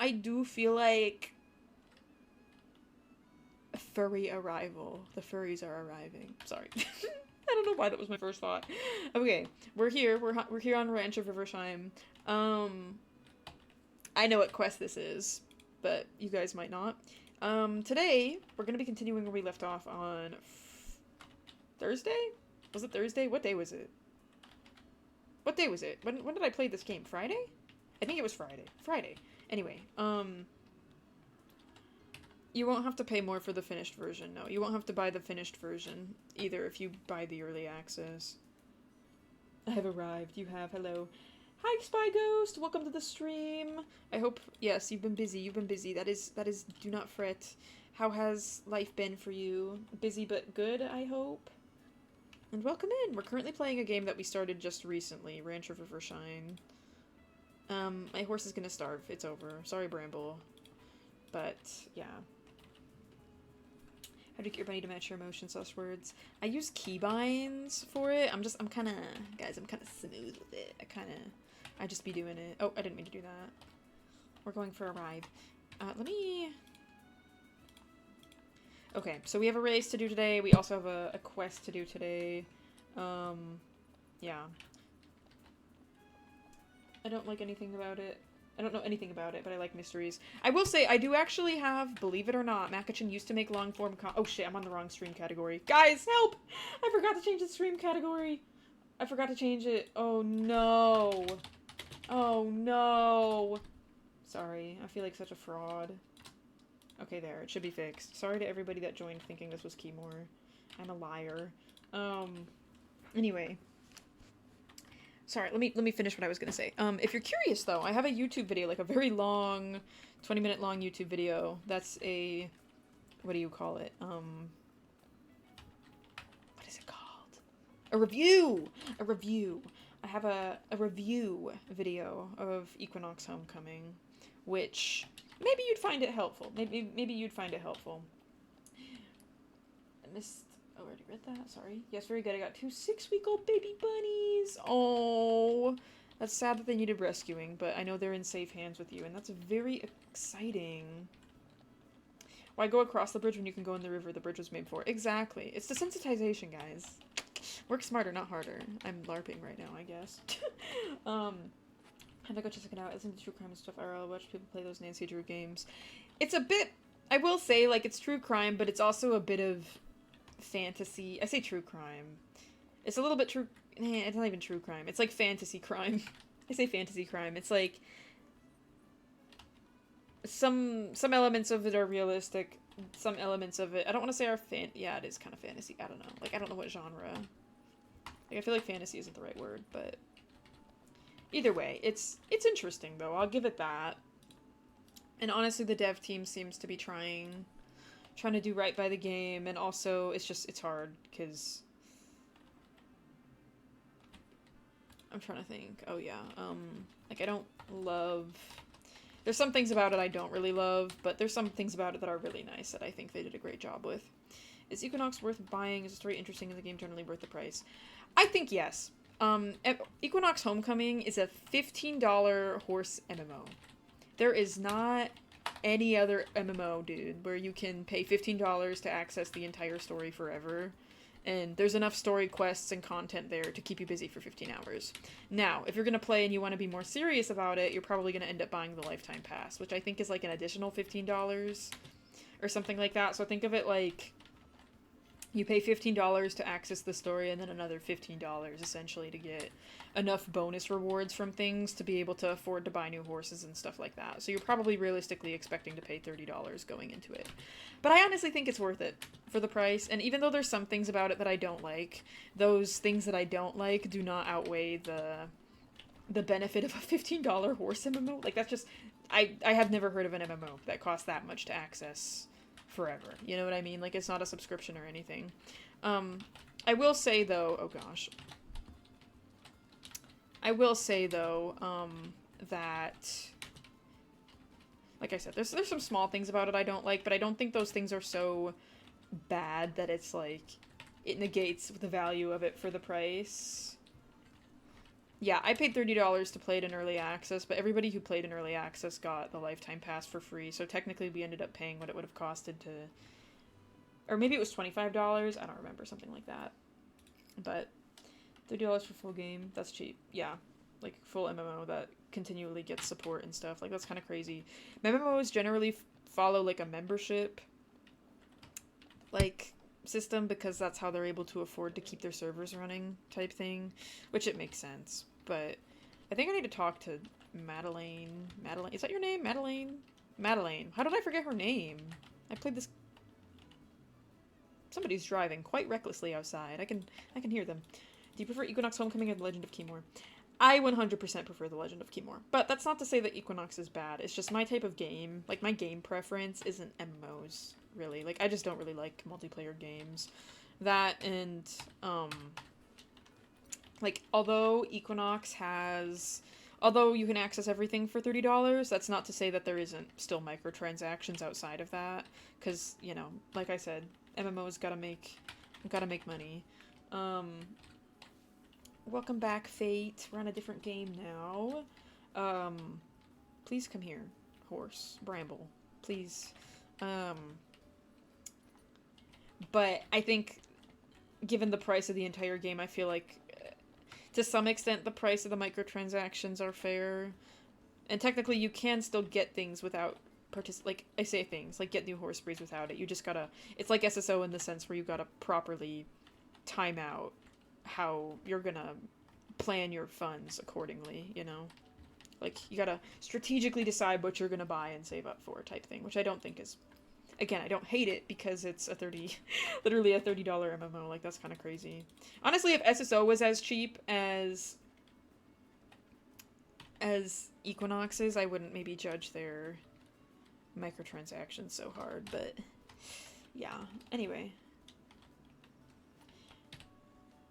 I do feel like a furry arrival. The furries are arriving. Sorry. I don't know why that was my first thought. Okay, we're here. We're here on Ranch of Rivershine. I know what quest this is, but you guys might not. Today we're gonna be continuing where we left off on Thursday? Was it Thursday? What day was it? What day was it? When did I play this game? Friday? I think it was Friday. Friday. Anyway, you won't have to pay more for the finished version. No, you won't have to buy the finished version either if you buy the early access. I have arrived. You have. Hello. Hi, Spy Ghost. Welcome to the stream. I hope, yes, you've been busy. You've been busy. That is, do not fret. How has life been for you? Busy but good, I hope. And welcome in. We're currently playing a game that we started just recently, Ranch of Rivershine. My horse is gonna starve. It's over. Sorry, Bramble. But, yeah. How to get your bunny to match your emotions, / words. I use keybinds for it. I'm kind of, guys, I'm kind of smooth with it. I just be doing it. Oh, I didn't mean to do that. We're going for a ride. Let me... Okay, so we have a race to do today. We also have a quest to do today. Yeah. I don't like anything about it. I don't know anything about it, but I like mysteries. I will say, I do actually have, believe it or not, Macachin used to make long-form oh shit, I'm on the wrong stream category. Guys, help! I forgot to change the stream category. I forgot to change it. Oh no. Oh no. Sorry, I feel like such a fraud. Okay, there, it should be fixed. Sorry to everybody that joined thinking this was Khiimori. I'm a liar. Anyway. Sorry, let me finish what I was gonna say. If you're curious though, I have a YouTube video, like a very long, 20-minute long YouTube video. That's a, what do you call it? What is it called? A review! A review. I have a review video of Equinox Homecoming, which maybe you'd find it helpful. Maybe you'd find it helpful. I missed... Oh, I already read that. Sorry. Yes, very good. I got 2 6-week-old baby bunnies. Oh, that's sad that they needed rescuing, but I know they're in safe hands with you, and that's very exciting. Why go across the bridge when you can go in the river the bridge was made for? Exactly. It's desensitization, guys. Work smarter, not harder. I'm LARPing right now, I guess. Have to go check it out. Listen to true crime and stuff. I'll watch people play those Nancy Drew games. It's a bit... I will say, like, it's true crime, but it's also a bit of... fantasy. I say true crime. It's a little bit true. It's not even true crime. It's like fantasy crime. I say fantasy crime. It's like some elements of it are realistic. Some elements of it, I don't want to say are yeah, it is kind of fantasy. I don't know. Like, I don't know what genre. Like, I feel like fantasy isn't the right word, but either way, it's interesting though. I'll give it that. And honestly, the dev team seems to be trying to do right by the game, and also it's hard because I'm trying to think. Oh yeah, like I don't love, there's some things about it I don't really love, but there's some things about it that are really nice that I think they did a great job with. Is Equinox worth buying? Is the story interesting? Is the game generally worth the price? I think yes. Equinox Homecoming is a $15 horse MMO. There is not any other MMO, dude, where you can pay $15 to access the entire story forever, and there's enough story quests and content there to keep you busy for 15 hours. Now, if you're gonna play and you want to be more serious about it, you're probably gonna end up buying the lifetime pass, which I think is like an additional $15 or something like that. So think of it like you pay $15 to access the story, and then another $15 essentially to get enough bonus rewards from things to be able to afford to buy new horses and stuff like that. So you're probably realistically expecting to pay $30 going into it. But I honestly think it's worth it for the price, and even though there's some things about it that I don't like, those things that I don't like do not outweigh the benefit of a $15 horse MMO. Like, that's just... I have never heard of an MMO that costs that much to access forever. You know what I mean? Like, it's not a subscription or anything. I will say, though... Oh, gosh. I will say, though, that... Like I said, there's some small things about it I don't like, but I don't think those things are so bad that it's, like, it negates the value of it for the price. Yeah, I paid $30 to play it in early access, but everybody who played in early access got the lifetime pass for free, so technically we ended up paying what it would have costed to... Or maybe it was $25, I don't remember, something like that. But $30 for full game, that's cheap. Yeah, like full MMO that continually gets support and stuff. Like, that's kind of crazy. MMOs generally follow, like, a membership, like, system, because that's how they're able to afford to keep their servers running type thing, which it makes sense. But I think I need to talk to Madeline. Madeline, is that your name? Madeline? Madeline. How did I forget her name? I played this... Somebody's driving quite recklessly outside. I can hear them. Do you prefer Equinox Homecoming or The Legend of Khiimori? I 100% prefer The Legend of Khiimori. But that's not to say that Equinox is bad. It's just my type of game. Like, my game preference isn't MMOs, really. Like, I just don't really like multiplayer games. That and, like, although Equinox has... Although you can access everything for $30, that's not to say that there isn't still microtransactions outside of that. Because, you know, like I said, MMOs gotta make money. Welcome back, Fate. We're on a different game now. Please come here, horse. Bramble. Please. But I think, given the price of the entire game, I feel like, to some extent, the price of the microtransactions are fair. And technically, you can still get things without like, I say things, like get new horse breeds without it. You just gotta... It's like SSO in the sense where you gotta properly time out how you're gonna plan your funds accordingly, you know? Like, you gotta strategically decide what you're gonna buy and save up for type thing, which I don't think is... Again, I don't hate it because it's a literally a $30 MMO. Like, that's kind of crazy. Honestly, if SSO was as cheap as Equinox is, I wouldn't maybe judge their microtransactions so hard, but yeah. Anyway.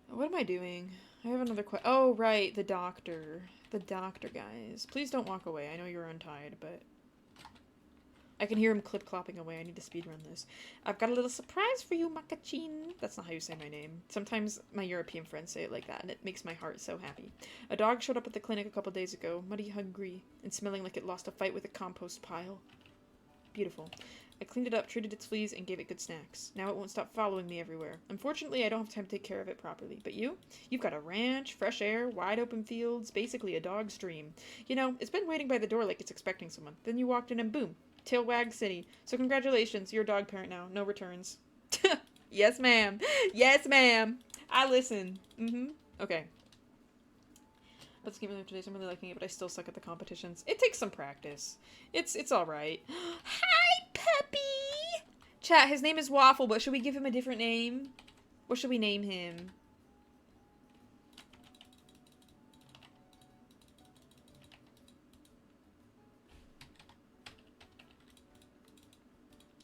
What am I doing? I have another question. Oh, right, the doctor. The doctor, guys. Please don't walk away. I know you're untied, but... I can hear him clip-clopping away. I need to speedrun this. I've got a little surprise for you, Makachin. That's not how you say my name. Sometimes my European friends say it like that, and it makes my heart so happy. A dog showed up at the clinic a couple days ago, muddy, hungry, and smelling like it lost a fight with a compost pile. Beautiful. I cleaned it up, treated its fleas, and gave it good snacks. Now it won't stop following me everywhere. Unfortunately, I don't have time to take care of it properly. But you? You've got a ranch, fresh air, wide open fields, basically a dog's dream. You know, it's been waiting by the door like it's expecting someone. Then you walked in and boom. Tail wag city. So congratulations, you're a dog parent now. No returns. Yes, ma'am. Yes, ma'am. I listen. Okay. Let's keep moving today. I'm really liking it, but I still suck at the competitions. It takes some practice. It's alright. Hi, puppy! Chat, his name is Waffle, but should we give him a different name? What should we name him?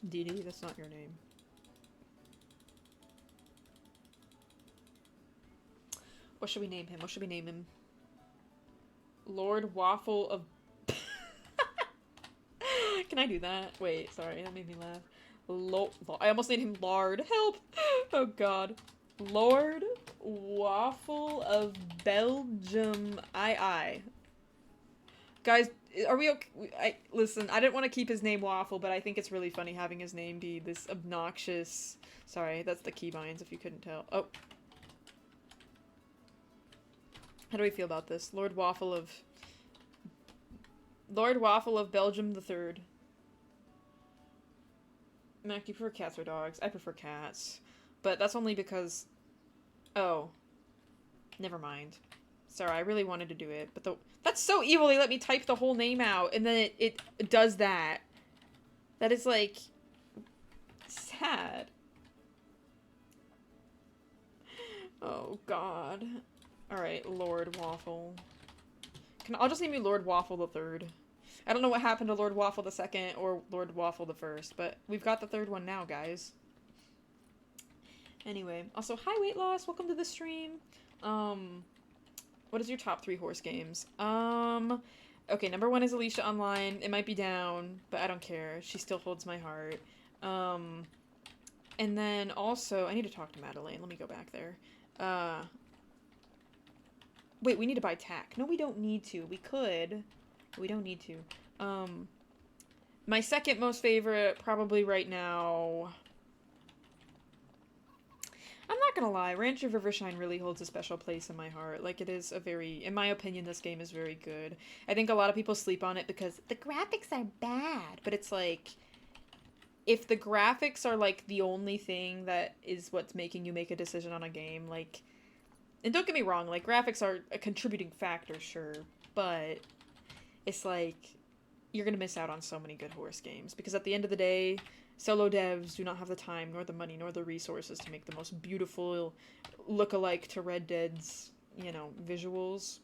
Dee, that's not your name. What should we name him? What should we name him? Lord Waffle of... Can I do that? Wait, sorry, that made me laugh. I almost named him Lard. Help! Oh god. Lord Waffle of Belgium II. Guys, are we okay? Listen, I didn't want to keep his name Waffle, but I think it's really funny having his name be this obnoxious... Sorry, that's the keybinds if you couldn't tell. Oh. How do we feel about this? Lord Waffle of Belgium III. Mac, do you prefer cats or dogs? I prefer cats. But that's only because... Oh. Never mind. Sorry, I really wanted to do it, but that's so evil. They let me type the whole name out, and then it does that. That is, like, sad. Oh, God. Alright, Lord Waffle. I'll just name you Lord Waffle III. I don't know what happened to Lord Waffle II or Lord Waffle I, but we've got the third one now, guys. Anyway, also, hi, Weight Loss. Welcome to the stream. What is your top 3 horse games? Okay, number 1 is Alicia Online. It might be down, but I don't care. She still holds my heart. And then also, I need to talk to Madeline. Let me go back there. Wait, we need to buy tack. No, we don't need to. We could. We don't need to. My second most favorite, probably right now... I'm not gonna lie, Ranch of Rivershine really holds a special place in my heart. Like, it is a very... In my opinion, this game is very good. I think a lot of people sleep on it because the graphics are bad. But it's like... If the graphics are, like, the only thing that is what's making you make a decision on a game, like... And don't get me wrong, like, graphics are a contributing factor, sure. But it's like... You're gonna miss out on so many good horse games. Because at the end of the day... Solo devs do not have the time, nor the money, nor the resources to make the most beautiful look-alike to Red Dead's, you know, visuals.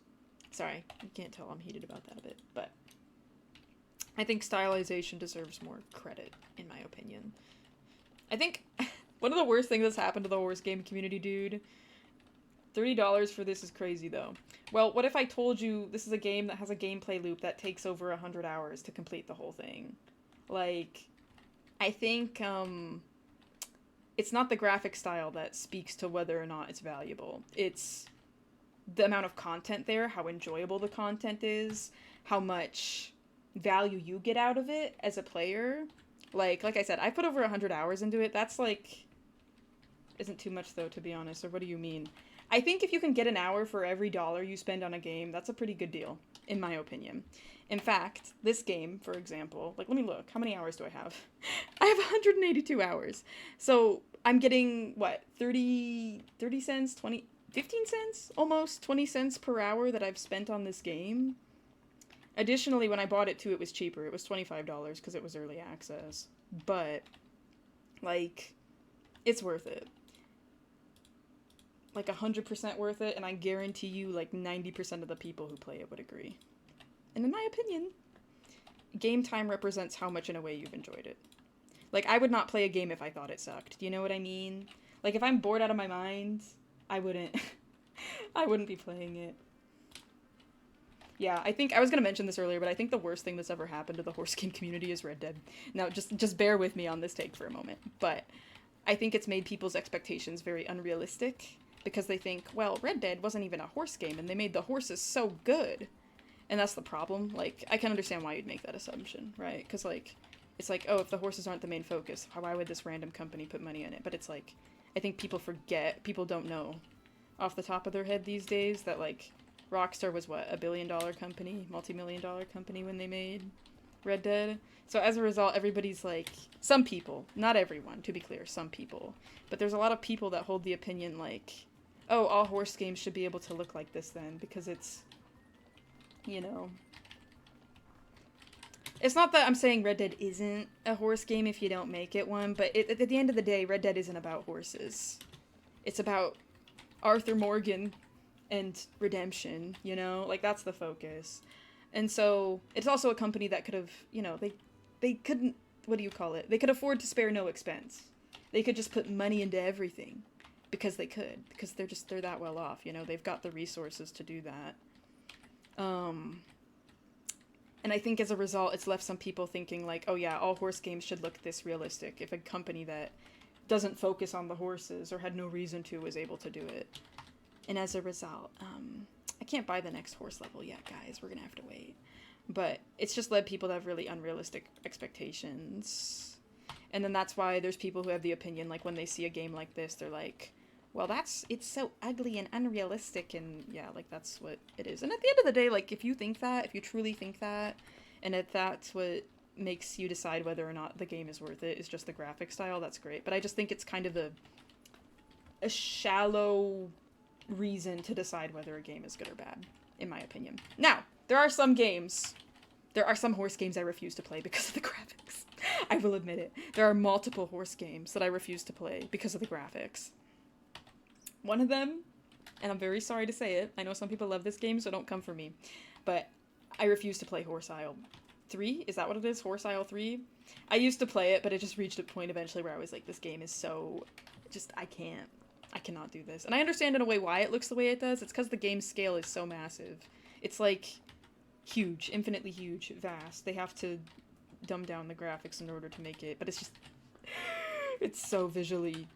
Sorry, you can't tell I'm heated about that a bit, but I think stylization deserves more credit, in my opinion. I think one of the worst things that's happened to the horse game community, dude. $30 for this is crazy, though. Well, what if I told you this is a game that has a gameplay loop that takes over 100 hours to complete the whole thing? Like... I think, it's not the graphic style that speaks to whether or not it's valuable. It's the amount of content there, how enjoyable the content is, how much value you get out of it as a player. Like I said, I put over 100 hours into it. That's, like, isn't too much, though, to be honest. Or what do you mean? I think if you can get an hour for every dollar you spend on a game, that's a pretty good deal, in my opinion. In fact, this game, for example, like, let me look. How many hours do I have? I have 182 hours. So, I'm getting, what, 30 cents, 15 cents? Almost 20 cents per hour that I've spent on this game. Additionally, when I bought it, too, it was cheaper. It was $25 because it was early access. But, like, it's worth it. Like, 100% worth it, and I guarantee you, like, 90% of the people who play it would agree. And in my opinion, game time represents how much in a way you've enjoyed it. Like, I would not play a game if I thought it sucked. Do you know what I mean? Like, if I'm bored out of my mind, I wouldn't be playing it. Yeah, I think, I was gonna mention this earlier, but I think the worst thing that's ever happened to the horse game community is Red Dead. Now, just bear with me on this take for a moment. But I think it's made people's expectations very unrealistic, because they think, well, Red Dead wasn't even a horse game, and they made the horses so good. And that's the problem. Like, I can understand why you'd make that assumption, right? Because, like, it's like, oh, if the horses aren't the main focus, why would this random company put money in it? But it's like, I think people forget, people don't know off the top of their head these days that, like, Rockstar was, what, a billion-dollar company, multi-million-dollar company when they made Red Dead? So as a result, everybody's like, some people, not everyone, to be clear, some people. But there's a lot of people that hold the opinion, like, oh, all horse games should be able to look like this then, because it's... You know, it's not that I'm saying Red Dead isn't a horse game if you don't make it one, but at the end of the day, Red Dead isn't about horses. It's about Arthur Morgan and redemption, you know? Like, that's the focus. And so, it's also a company that could have, you know, they couldn't, what do you call it? They could afford to spare no expense. They could just put money into everything. Because they could. Because they're that well off, you know? They've got the resources to do that. And I think as a result, it's left some people thinking like, oh yeah, all horse games should look this realistic if a company that doesn't focus on the horses or had no reason to was able to do it. And as a result, I can't buy the next horse level yet, guys. We're gonna have to wait. But it's just led people to have really unrealistic expectations. And then that's why there's people who have the opinion, like when they see a game like this, they're like, well, it's so ugly and unrealistic, and yeah, like, that's what it is. And at the end of the day, like, if you truly think that, and if that's what makes you decide whether or not the game is worth it, is just the graphic style, that's great. But I just think it's kind of a shallow reason to decide whether a game is good or bad, in my opinion. Now, there are some horse games I refuse to play because of the graphics. I will admit it. There are multiple horse games that I refuse to play because of the graphics. One of them, and I'm very sorry to say it, I know some people love this game, so don't come for me, but I refuse to play Horse Isle 3? Is that what it is? Horse Isle 3? I used to play it, but it just reached a point eventually where I was like, this game is so... I cannot do this. And I understand in a way why it looks the way it does. It's because the game's scale is so massive. It's like huge, infinitely huge, vast. They have to dumb down the graphics in order to make it, but it's just... it's so visually...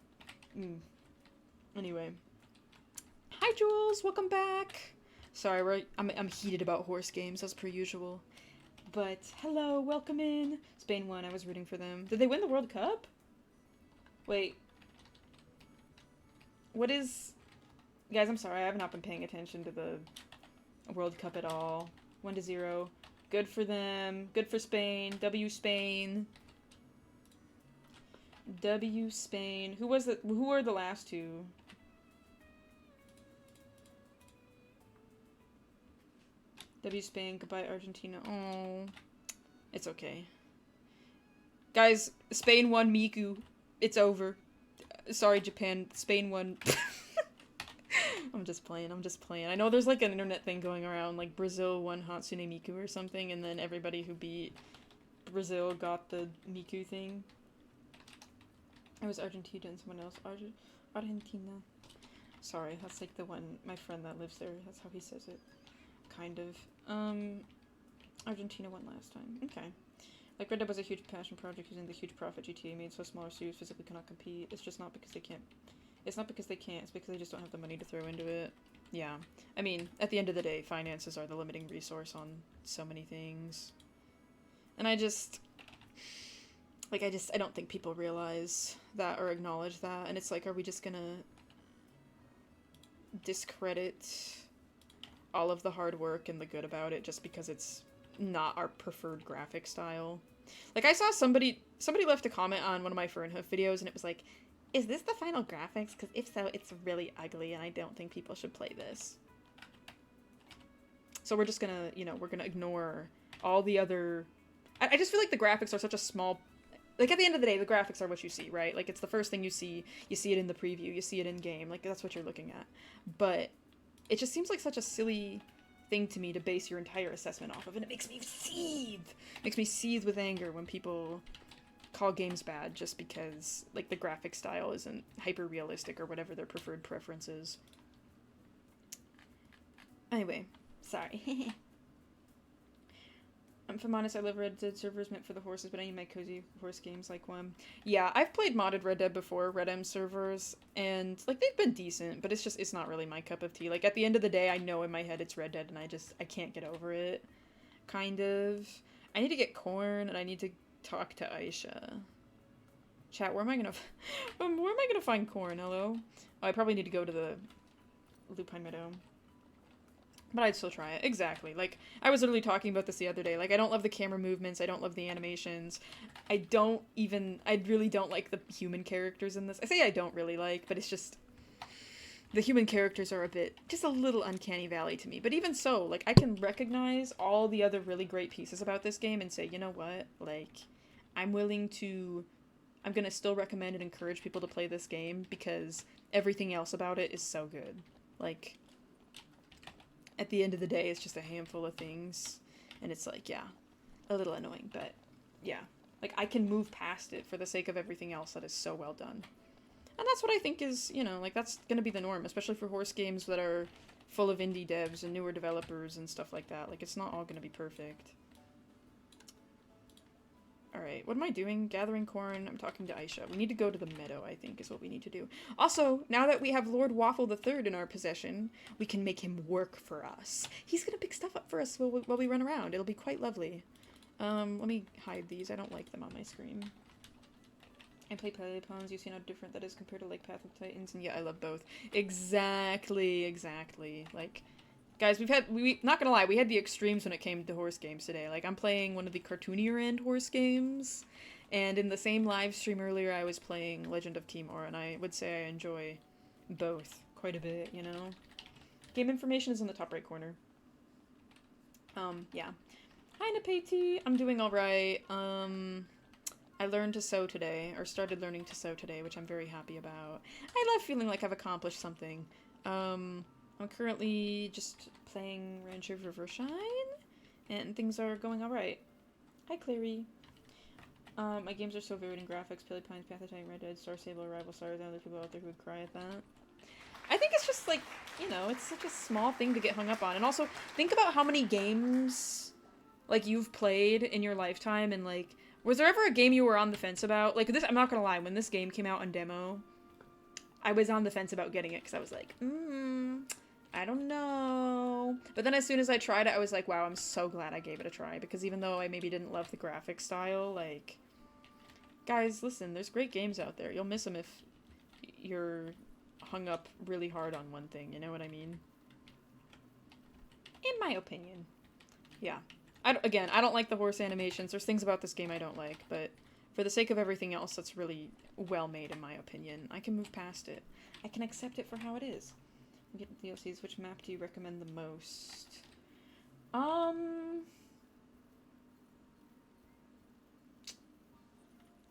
Anyway. Hi, Jules! Welcome back! Sorry, I'm heated about horse games, as per usual. But, hello, welcome in. Spain won, I was rooting for them. Did they win the World Cup? Wait. What is... Guys, I'm sorry, I have not been paying attention to the World Cup at all. 1-0. Good for them. Good for Spain. W Spain. W Spain. Who were the last two? W Spain. Goodbye Argentina. Oh. It's okay. Guys, Spain won Miku. It's over. Sorry, Japan. Spain won. I'm just playing. I know there's like an internet thing going around, like Brazil won Hatsune Miku or something, and then everybody who beat Brazil got the Miku thing. It was Argentina and someone else. Argentina. Sorry, that's like the one, my friend that lives there, that's how he says it. Kind of. Argentina won last time. Okay. Like, Red Dead was a huge passion project using the huge profit GTA made, so smaller studios physically cannot compete. It's just not because they can't. It's not because they can't, it's because they just don't have the money to throw into it. Yeah. I mean, at the end of the day, finances are the limiting resource on so many things. And I don't think people realize that or acknowledge that, and it's like, are we just gonna discredit all of the hard work and the good about it just because it's not our preferred graphic style? Like, I saw somebody left a comment on one of my Fernhoof videos, and it was like, is this the final graphics? Because if so, it's really ugly, and I don't think people should play this. So we're just gonna, we're gonna ignore all the other... I just feel like the graphics are such a small... Like, at the end of the day, the graphics are what you see, right? Like, it's the first thing you see it in the preview, you see it in-game, like, that's what you're looking at. But it just seems like such a silly thing to me to base your entire assessment off of, and it makes me seethe! It makes me seethe with anger when people call games bad just because, like, the graphic style isn't hyper-realistic or whatever their preferred preference is. Anyway, sorry. If I'm honest, I love Red Dead servers meant for the horses, but I need my cozy horse games like one. Yeah, I've played modded Red Dead before, Red M servers, and, like, they've been decent, but it's not really my cup of tea. Like, at the end of the day, I know in my head it's Red Dead, and I can't get over it. Kind of. I need to get corn, and I need to talk to Aisha. Chat, where am I gonna find corn? Hello? Oh, I probably need to go to the Lupine Meadow. But I'd still try it. Exactly. Like, I was literally talking about this the other day. Like, I don't love the camera movements. I don't love the animations. I really don't like the human characters in this. I say I don't really like, but it's just... The human characters are just a little uncanny valley to me. But even so, like, I can recognize all the other really great pieces about this game and say, you know what? Like, I'm gonna still recommend and encourage people to play this game because everything else about it is so good. Like... At the end of the day, it's just a handful of things, and it's like, yeah, a little annoying, but yeah. Like, I can move past it for the sake of everything else that is so well done. And that's what I think is, like, that's gonna be the norm, especially for horse games that are full of indie devs and newer developers and stuff like that. Like, it's not all gonna be perfect. Alright, what am I doing? Gathering corn. I'm talking to Aisha. We need to go to the meadow, I think, is what we need to do. Also, now that we have Lord Waffle III in our possession, we can make him work for us. He's gonna pick stuff up for us while we run around. It'll be quite lovely. Let me hide these. I don't like them on my screen. I play Paleo Pawns. You've seen how different that is compared to, like, Path of Titans, and yeah, I love both. Exactly. Like... Guys, not gonna lie, we had the extremes when it came to horse games today. Like, I'm playing one of the cartoonier end horse games, and in the same live stream earlier, I was playing Legend of Khiimori, and I would say I enjoy both quite a bit, Game information is in the top right corner. Yeah. Hi, Napati! I'm doing alright. I learned to sew today, or started learning to sew today, which I'm very happy about. I love feeling like I've accomplished something. I'm currently just playing Rancher Rivershine, and things are going alright. Hi, Clary. My games are so varied in graphics. Pilly Pines, Path of Titan, Red Dead, Star Stable, Rival Stars, and other people out there who would cry at that. I think it's just, like, it's such a small thing to get hung up on. And also, think about how many games, like, you've played in your lifetime, and, like, was there ever a game you were on the fence about? Like, this, I'm not gonna lie, when this game came out on demo, I was on the fence about getting it, because I was like, I don't know. But then as soon as I tried it, I was like, wow, I'm so glad I gave it a try. Because even though I maybe didn't love the graphic style, like... Guys, listen, there's great games out there. You'll miss them if you're hung up really hard on one thing, you know what I mean? In my opinion. Yeah. Again, I don't like the horse animations. There's things about this game I don't like, but for the sake of everything else, that's really well made in my opinion. I can move past it. I can accept it for how it is. Get the DLCs. Which map do you recommend the most?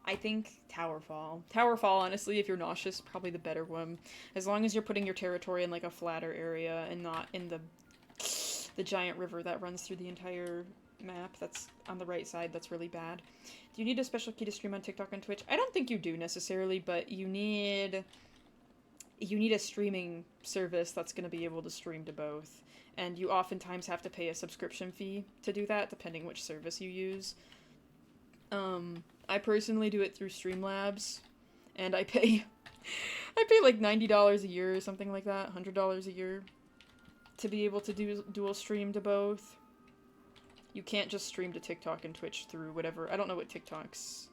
I think Towerfall. Towerfall, honestly, if you're nauseous, probably the better one. As long as you're putting your territory in like a flatter area and not in the giant river that runs through the entire map that's on the right side, that's really bad. Do you need a special key to stream on TikTok and Twitch? I don't think you do necessarily, but you need a streaming service that's going to be able to stream to both. And you oftentimes have to pay a subscription fee to do that, depending which service you use. I personally do it through Streamlabs, and I pay like $90 a year or something like that, $100 a year, to be able to do dual stream to both. You can't just stream to TikTok and Twitch through whatever. I don't know what TikTok's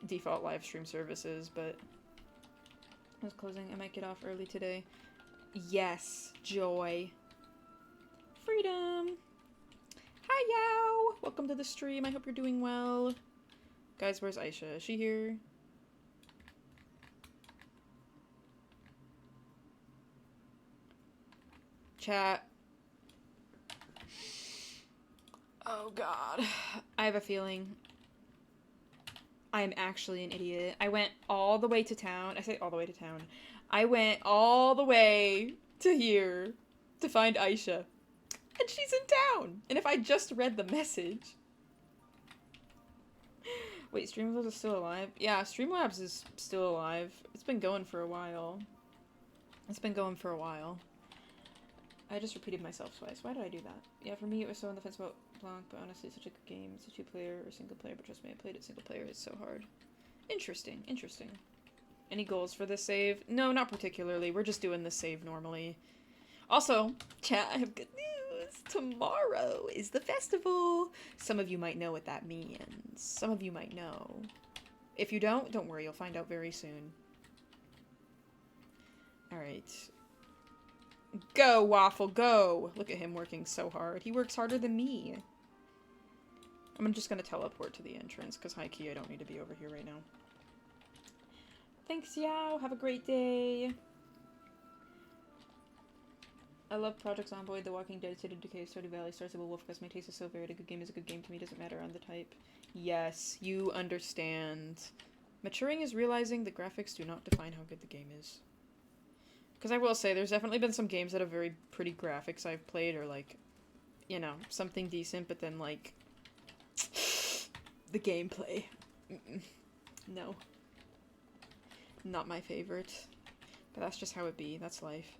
default live stream service is, but I was closing. I might get off early today. Yes, joy. Freedom. Hi, Yao. Welcome to the stream. I hope you're doing well. Guys, where's Aisha? Is she here? Chat. Oh god. I have a feeling I am actually an idiot. I went all the way to town. I say all the way to town. I went all the way to here to find Aisha. And she's in town! And if I just read the message... Wait, Streamlabs is still alive? Yeah, Streamlabs is still alive. It's been going for a while. I just repeated myself twice. Why did I do that? Yeah, for me it was so on the fence about Blanc, but honestly, it's such a good game. It's a two-player or single-player, but trust me, I played it single-player. It's so hard. Interesting, interesting. Any goals for this save? No, not particularly. We're just doing this save normally. Also, chat, I have good news. Tomorrow is the festival. Some of you might know what that means. Some of you might know. If you don't worry, you'll find out very soon. Alright. Go, Waffle, go! Look at him working so hard. He works harder than me. I'm just gonna teleport to the entrance, because high-key I don't need to be over here right now. Thanks, Yao. Have a great day. I love Project Zomboid, The Walking Dead, City of Decay, Stardew Valley, Stars of a Wolf, because my taste is so varied. A good game is a good game to me, doesn't matter on the type. Yes, you understand. Maturing is realizing the graphics do not define how good the game is. Because I will say, there's definitely been some games that have very pretty graphics I've played, or like, you know, something decent, but then like, the gameplay. No. Not my favorite. But that's just how it be, that's life.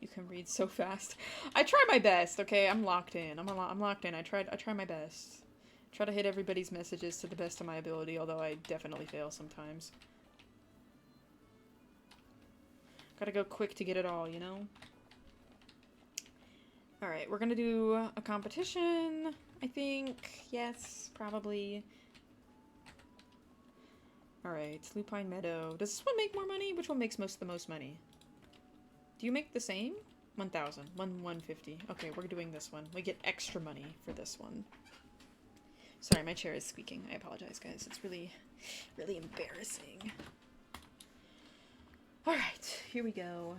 You can read so fast. I try my best, okay? I'm locked in. I'm locked in. I try my best. Try to hit everybody's messages to the best of my ability, although I definitely fail sometimes. Gotta go quick to get it all, you know? Alright, we're gonna do a competition, I think. Yes, probably. Alright, Lupine Meadow. Does this one make more money? Which one makes the most money? Do you make the same? 1,000. 150. Okay, we're doing this one. We get extra money for this one. Sorry, my chair is squeaking. I apologize, guys. It's really, really embarrassing. Alright, here we go.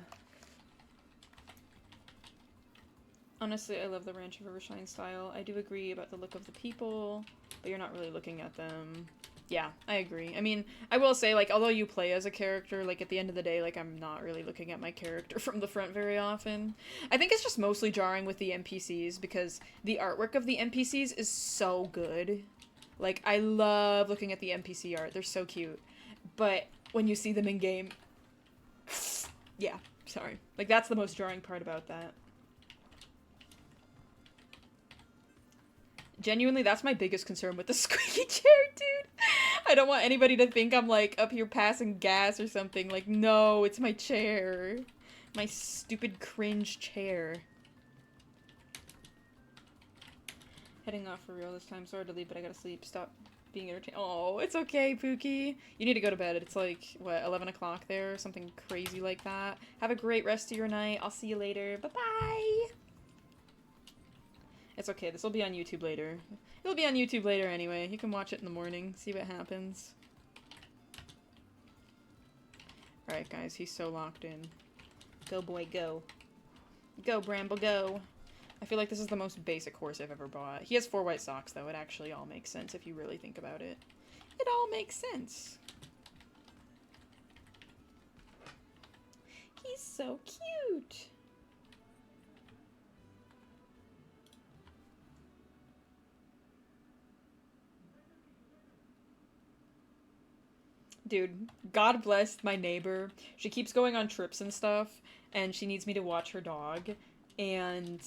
Honestly, I love the Ranch of Rivershine style. I do agree about the look of the people, but you're not really looking at them. Yeah, I agree. I mean, I will say, like, although you play as a character, like, at the end of the day, like, I'm not really looking at my character from the front very often. I think it's just mostly jarring with the NPCs, because the artwork of the NPCs is so good. Like, I love looking at the NPC art. They're so cute. But when you see them in-game, yeah, sorry. Like, that's the most jarring part about that. Genuinely, that's my biggest concern with the squeaky chair, dude. I don't want anybody to think I'm, like, up here passing gas or something. Like, no, it's my chair. My stupid cringe chair. Heading off for real this time. Sorry to leave, but I gotta sleep. Stop being entertained. Oh, it's okay, Pookie. You need to go to bed. It's like, what, 11 o'clock there? Something crazy like that. Have a great rest of your night. I'll see you later. Bye-bye! It's okay. This will be on YouTube later. It'll be on YouTube later anyway. You can watch it in the morning. See what happens. Alright, guys. He's so locked in. Go, boy, go. Go, Bramble, go. I feel like this is the most basic horse I've ever bought. He has 4 white socks, though. It actually all makes sense if you really think about it. It all makes sense. He's so cute. Dude, God bless my neighbor. She keeps going on trips and stuff, and she needs me to watch her dog, and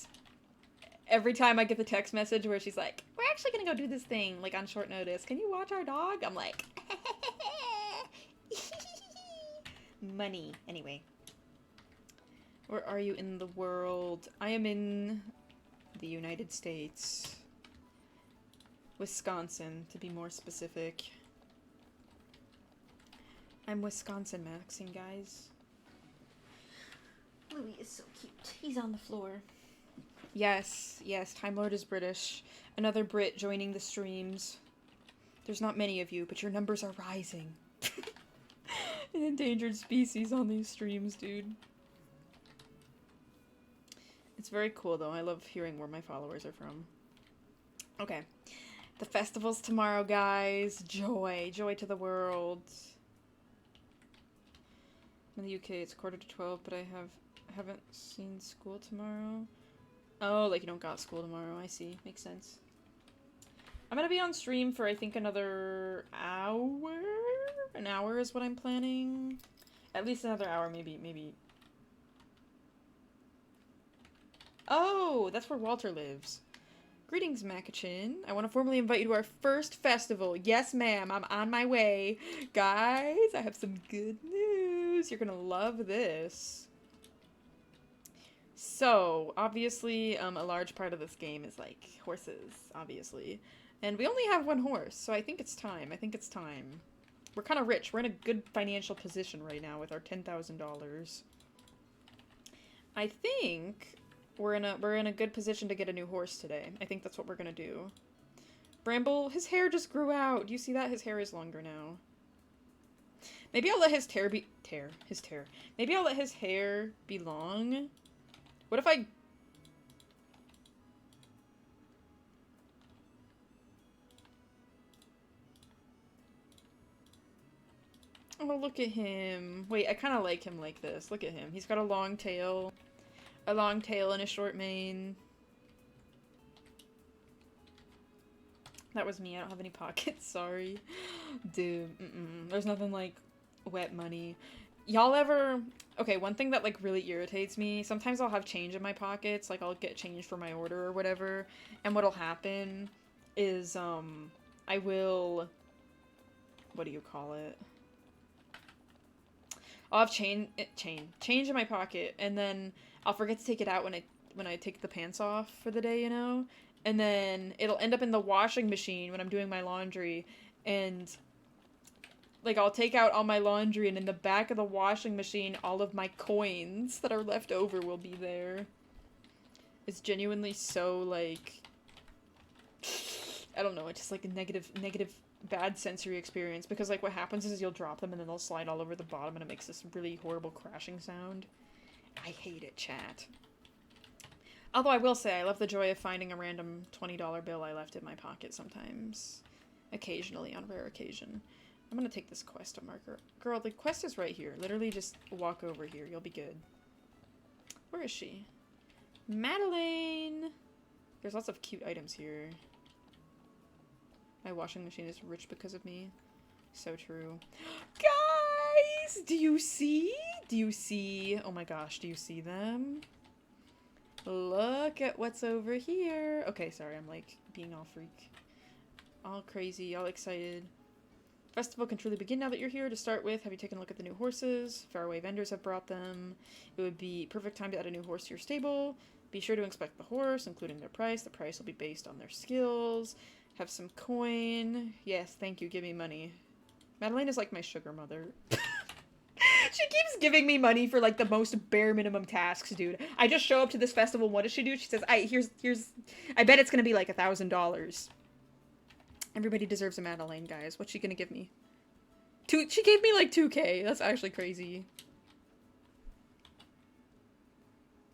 every time I get the text message where she's like, we're actually gonna go do this thing, like, on short notice. Can you watch our dog? I'm like, money. Anyway. Where are you in the world? I am in the United States. Wisconsin, to be more specific. I'm Wisconsin maxing, guys. Louis is so cute. He's on the floor. Yes, yes, Time Lord is British. Another Brit joining the streams. There's not many of you, but your numbers are rising. An endangered species on these streams, dude. It's very cool, though. I love hearing where my followers are from. Okay. The festival's tomorrow, guys. Joy. Joy to the world. In the UK, it's 11:45, but I haven't seen school tomorrow. Oh, like you don't got school tomorrow. I see. Makes sense. I'm gonna be on stream for, I think, another hour? An hour is what I'm planning. At least another hour, maybe. Oh, that's where Walter lives. Greetings, Makachin. I want to formally invite you to our first festival. Yes, ma'am. I'm on my way. Guys, I have some good news. You're gonna love this. So, obviously, a large part of this game is, like, horses, obviously. And we only have one horse, so I think it's time. We're kind of rich. We're in a good financial position right now with our $10,000. I think we're in a good position to get a new horse today. I think that's what we're gonna do. Bramble, his hair just grew out. Do you see that? His hair is longer now. Maybe I'll let his hair be... Maybe I'll let his hair be long. What if I... Oh, look at him. Wait, I kind of like him like this. Look at him. He's got a long tail. A long tail and a short mane. That was me. I don't have any pockets. Sorry. Dude, there's nothing like wet money. Y'all ever... Okay, one thing that, like, really irritates me, sometimes I'll have change in my pockets, like, I'll get change for my order or whatever, and what'll happen is, I will... What do you call it? I'll have change in my pocket, and then I'll forget to take it out when I take the pants off for the day, you know? And then it'll end up in the washing machine when I'm doing my laundry, and... Like, I'll take out all my laundry, and in the back of the washing machine, all of my coins that are left over will be there. It's genuinely so, like... I don't know, it's just, like, a negative, bad sensory experience. Because, like, what happens is you'll drop them, and then they'll slide all over the bottom, and it makes this really horrible crashing sound. I hate it, chat. Although I will say, I love the joy of finding a random $20 bill I left in my pocket sometimes. Occasionally, on rare occasion. I'm gonna take this quest to marker. Girl, the quest is right here. Literally just walk over here. You'll be good. Where is she? Madeline! There's lots of cute items here. My washing machine is rich because of me. So true. Guys! Do you see? Do you see? Oh my gosh, do you see them? Look at what's over here. Okay, sorry, I'm like being all freak. All crazy, all excited. Festival can truly begin now that you're here. To start with, have you taken a look at the new horses? Faraway vendors have brought them. It would be perfect time to add a new horse to your stable. Be sure to inspect the horse, including their price. The price will be based on their skills. Have some coin. Yes, thank you. Give me money. Madeline is like my sugar mother. She keeps giving me money for like the most bare minimum tasks, dude. I just show up to this festival. What does she do? She says, here's I bet it's gonna be like $1,000. Everybody deserves a Madeline, guys. What's she gonna give me? She gave me like 2K. That's actually crazy.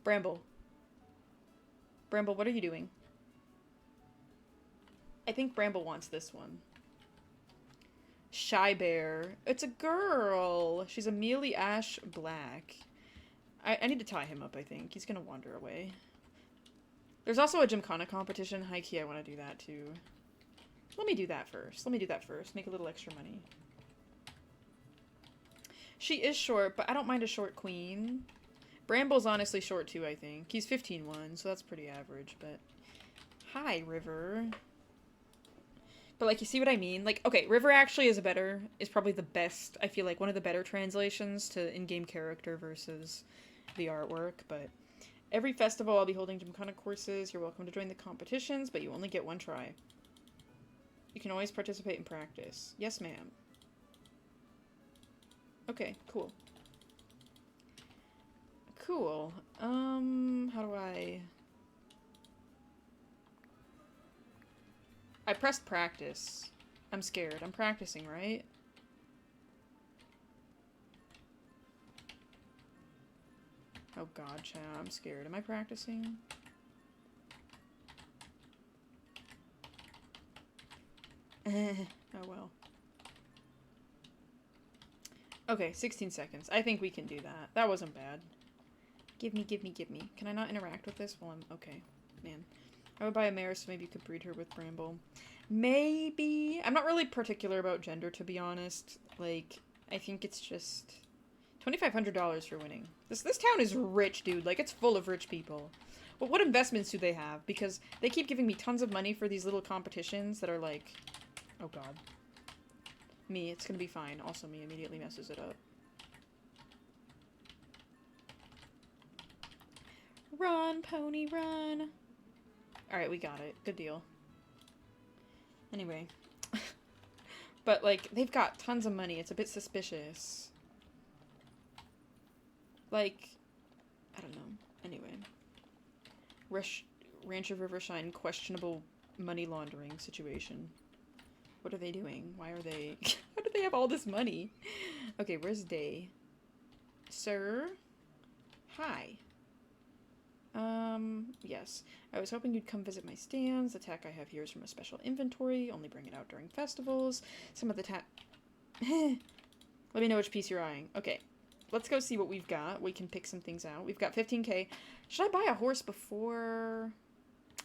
Bramble. Bramble, what are you doing? I think Bramble wants this one. Shy Bear. It's a girl. She's a mealy ash black. I need to tie him up, I think. He's gonna wander away. There's also a Gymkhana competition. High key, I want to do that too. Let me do that first. Make a little extra money. She is short, but I don't mind a short queen. Bramble's honestly short too, I think. He's 15'1", so that's pretty average, but... Hi, River. But, like, you see what I mean? Like, okay, River actually is probably the best, I feel like, one of the better translations to in-game character versus the artwork, but every festival I'll be holding Gymkhana courses. You're welcome to join the competitions, but you only get one try. You can always participate in practice. Yes, ma'am. Okay, cool. Cool. How do I pressed practice. I'm scared. I'm practicing, right? Oh god, chat, I'm scared. Am I practicing? Oh well. Okay, 16 seconds. I think we can do that. That wasn't bad. Give me. Can I not interact with this while I'm... Okay. Man. I would buy a mare so maybe you could breed her with Bramble. Maybe. I'm not really particular about gender, to be honest. Like, I think it's just... $2,500 for winning. This town is rich, dude. Like, it's full of rich people. But what investments do they have? Because they keep giving me tons of money for these little competitions that are like... Oh god. Me, it's gonna be fine. Also, me immediately messes it up. Run, pony, run. Alright, we got it. Good deal. Anyway. But, like, they've got tons of money. It's a bit suspicious. Like, I don't know. Anyway. Ranch of Rivershine, questionable money laundering situation. What are they doing? Why are they... How do they have all this money? Okay, where's Day? Sir? Hi. Yes. I was hoping you'd come visit my stands. The tack I have here is from a special inventory. Only bring it out during festivals. Some of the tack... Let me know which piece you're eyeing. Okay. Let's go see what we've got. We can pick some things out. We've got 15K. Should I buy a horse before...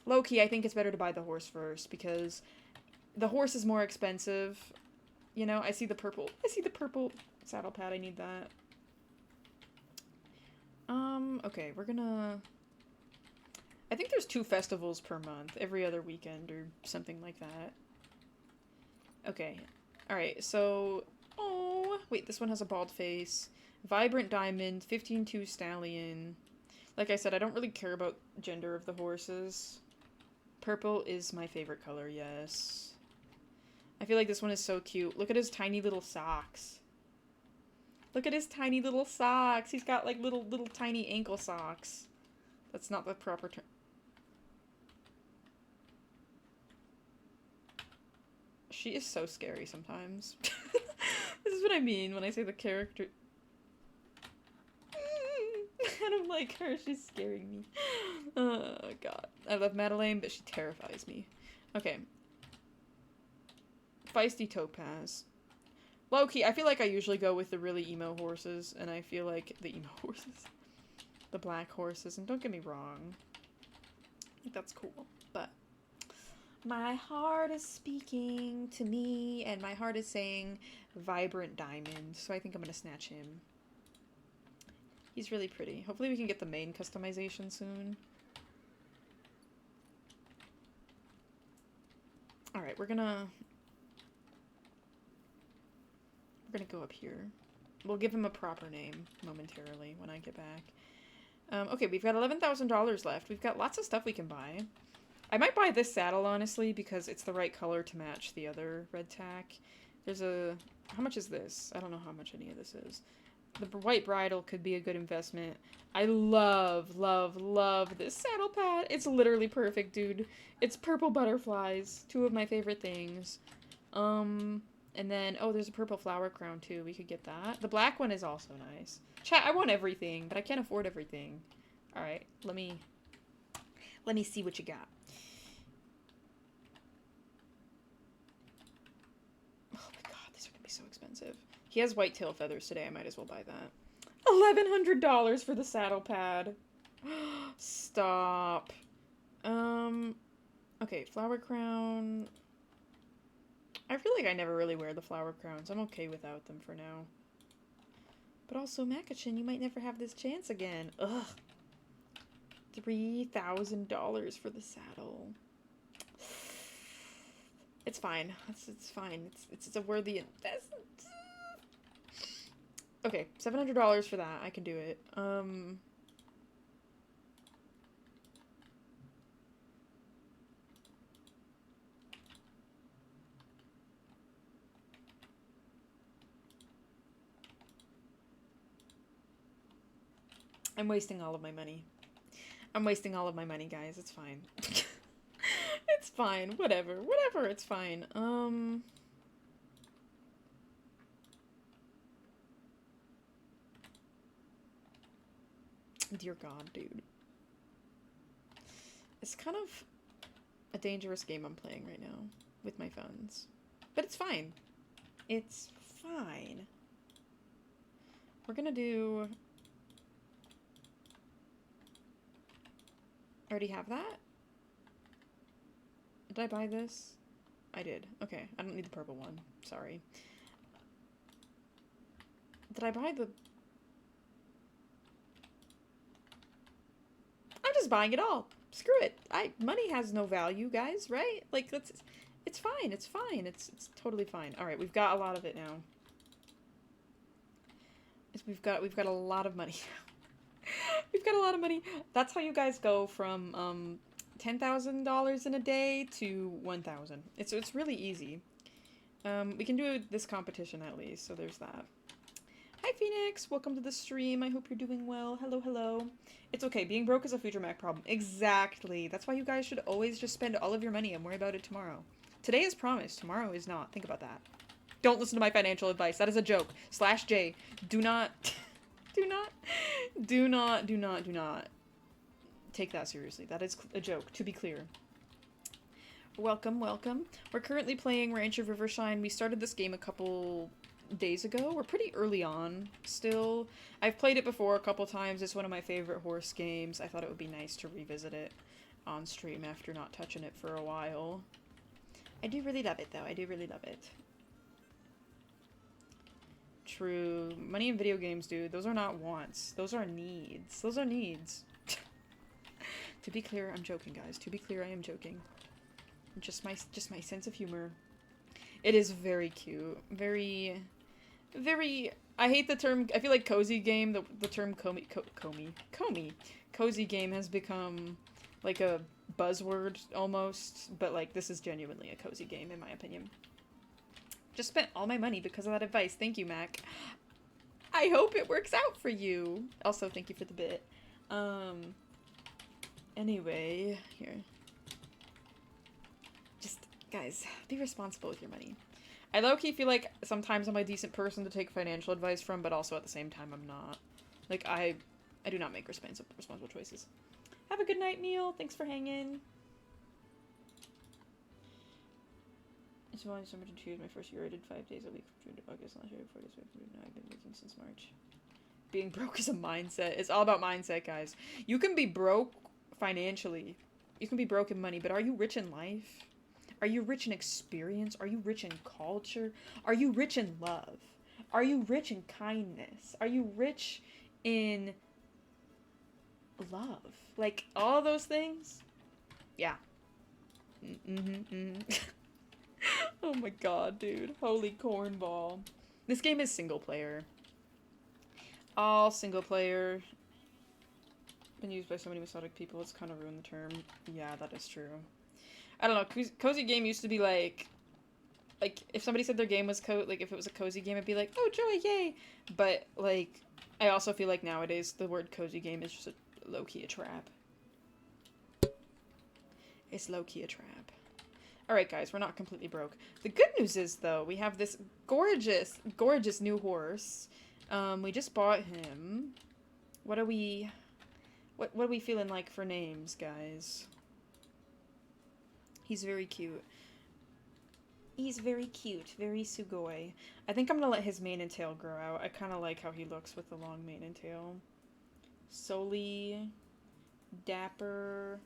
Low-key, I think it's better to buy the horse first, because the horse is more expensive. You know, I see the purple saddle pad. I need that. Okay, we're gonna... I think there's 2 festivals per month, every other weekend or something like that. Okay. Alright, so... Oh, wait, this one has a bald face. Vibrant Diamond, 15-2 Stallion. Like I said, I don't really care about gender of the horses. Purple is my favorite color, yes. I feel like this one is so cute. Look at his tiny little socks. Look at his tiny little socks. He's got like little tiny ankle socks. That's not the proper term. She is so scary sometimes. This is what I mean when I say the character... I don't like her. She's scaring me. Oh, God. I love Madeline, but she terrifies me. Okay. Feisty Topaz. Low-key, I feel like I usually go with the really emo horses, and I feel like the emo horses. The black horses, and don't get me wrong. I think that's cool, but... My heart is speaking to me, and my heart is saying Vibrant Diamond, so I think I'm gonna snatch him. He's really pretty. Hopefully we can get the main customization soon. Alright, we're gonna... We're gonna go up here. We'll give him a proper name momentarily when I get back. Okay, we've got $11,000 left. We've got lots of stuff we can buy. I might buy this saddle, honestly, because it's the right color to match the other red tack. There's a... How much is this? I don't know how much any of this is. The white bridle could be a good investment. I love, love, love this saddle pad. It's literally perfect, dude. It's purple butterflies. Two of my favorite things. And then, oh, there's a purple flower crown, too. We could get that. The black one is also nice. Chat, I want everything, but I can't afford everything. Alright, let me see what you got. Oh my god, these are gonna be so expensive. He has white tail feathers today. I might as well buy that. $1,100 for the saddle pad. Stop. Okay, flower crown. I feel like I never really wear the flower crowns. I'm okay without them for now. But also, Makachin, you might never have this chance again. Ugh. $3,000 for the saddle. It's fine. It's fine. It's a worthy investment. Okay, $700 for that. I can do it. I'm wasting all of my money. I'm wasting all of my money, guys. It's fine. It's fine. Whatever. Whatever. It's fine. Dear God, dude. It's kind of a dangerous game I'm playing right now with my funds. But it's fine. It's fine. We're gonna do... I already have that? Did I buy this? I did. Okay, I don't need the purple one. Sorry. Did I buy the... I'm just buying it all. Screw it. Money has no value, guys, right? Like, it's fine. It's fine. It's totally fine. All right, we've got a lot of it now. We've got a lot of money. We've got a lot of money. That's how you guys go from $10,000 in a day to 1,000. It's really easy. We can do this competition at least, so there's that. Hi Phoenix, welcome to the stream. I hope you're doing well. Hello, hello. It's okay, being broke is a future Mac problem. Exactly. That's why you guys should always just spend all of your money and worry about it tomorrow. Today is promised, tomorrow is not. Think about that. Don't listen to my financial advice. That is a joke. /J. Do not do not take that seriously. That is a joke, to be clear. Welcome, welcome. We're currently playing Ranch of Rivershine. We started this game a couple days ago. We're pretty early on still. I've played it before a couple times. It's one of my favorite horse games. I thought it would be nice to revisit it on stream after not touching it for a while. I do really love it, though. I do really love it. True. Money in video games, dude. Those are not wants. Those are needs. Those are needs. To be clear, I'm joking, guys. To be clear, I am joking. Just my sense of humor. It is very cute. Very... I hate the term... I feel like cozy game, the term cozy game has become like a buzzword almost, but like this is genuinely a cozy game in my opinion. Just spent all my money because of that advice. Thank you, Mac. I hope it works out for you. Also, thank you for the bit. Anyway, here. Just, guys, be responsible with your money. I low-key feel like sometimes I'm a decent person to take financial advice from, but also at the same time I'm not. Like, I do not make responsible choices. Have a good night, Neil. Thanks for hanging. It's only so much to choose. My first year I did 5 days a week from June to August. Last year, 4 days a week. Now I've been working since March. Being broke is a mindset. It's all about mindset, guys. You can be broke financially. You can be broke in money, but are you rich in life? Are you rich in experience? Are you rich in culture? Are you rich in love? Are you rich in kindness? Are you rich in love? Like, all those things? Yeah. Oh my god, dude. Holy cornball. This game is single player. All single player. Been used by so many misogynistic people, it's kind of ruined the term. Yeah, that is true. I don't know, cozy game used to be like, if somebody said their game was like, if it was a cozy game, it'd be like, oh, joy, yay! But, like, I also feel like nowadays the word cozy game is just a low-key a trap. It's low-key a trap. Alright, guys, we're not completely broke. The good news is, though, we have this gorgeous, gorgeous new horse. We just bought him. What are we feeling like for names, guys? He's very cute. He's very cute. Very sugoi. I think I'm gonna let his mane and tail grow out. I kind of like how he looks with the long mane and tail. Soli. Dapper.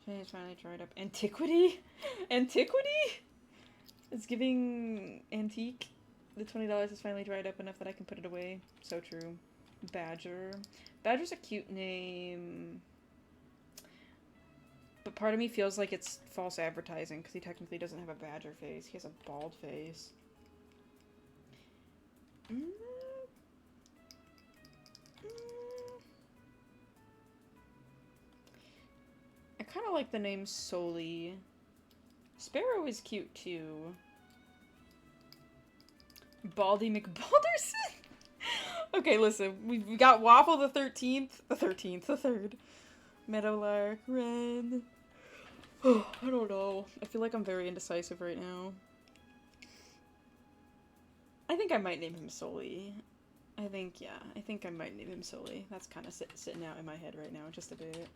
It's finally dried up. Antiquity? Antiquity? It's giving antique. The $20 is finally dried up enough that I can put it away. So true. Badger. Badger's a cute name. But part of me feels like it's false advertising, because he technically doesn't have a badger face. He has a bald face. I kind of like the name Soli. Sparrow is cute, too. Baldy McBalderson? Okay, listen. We got Waffle the 13th. The 3rd. Meadowlark, Red. I don't know. I feel like I'm very indecisive right now. I think I might name him Soli. I think I might name him Soli. That's kind of sitting out in my head right now, just a bit.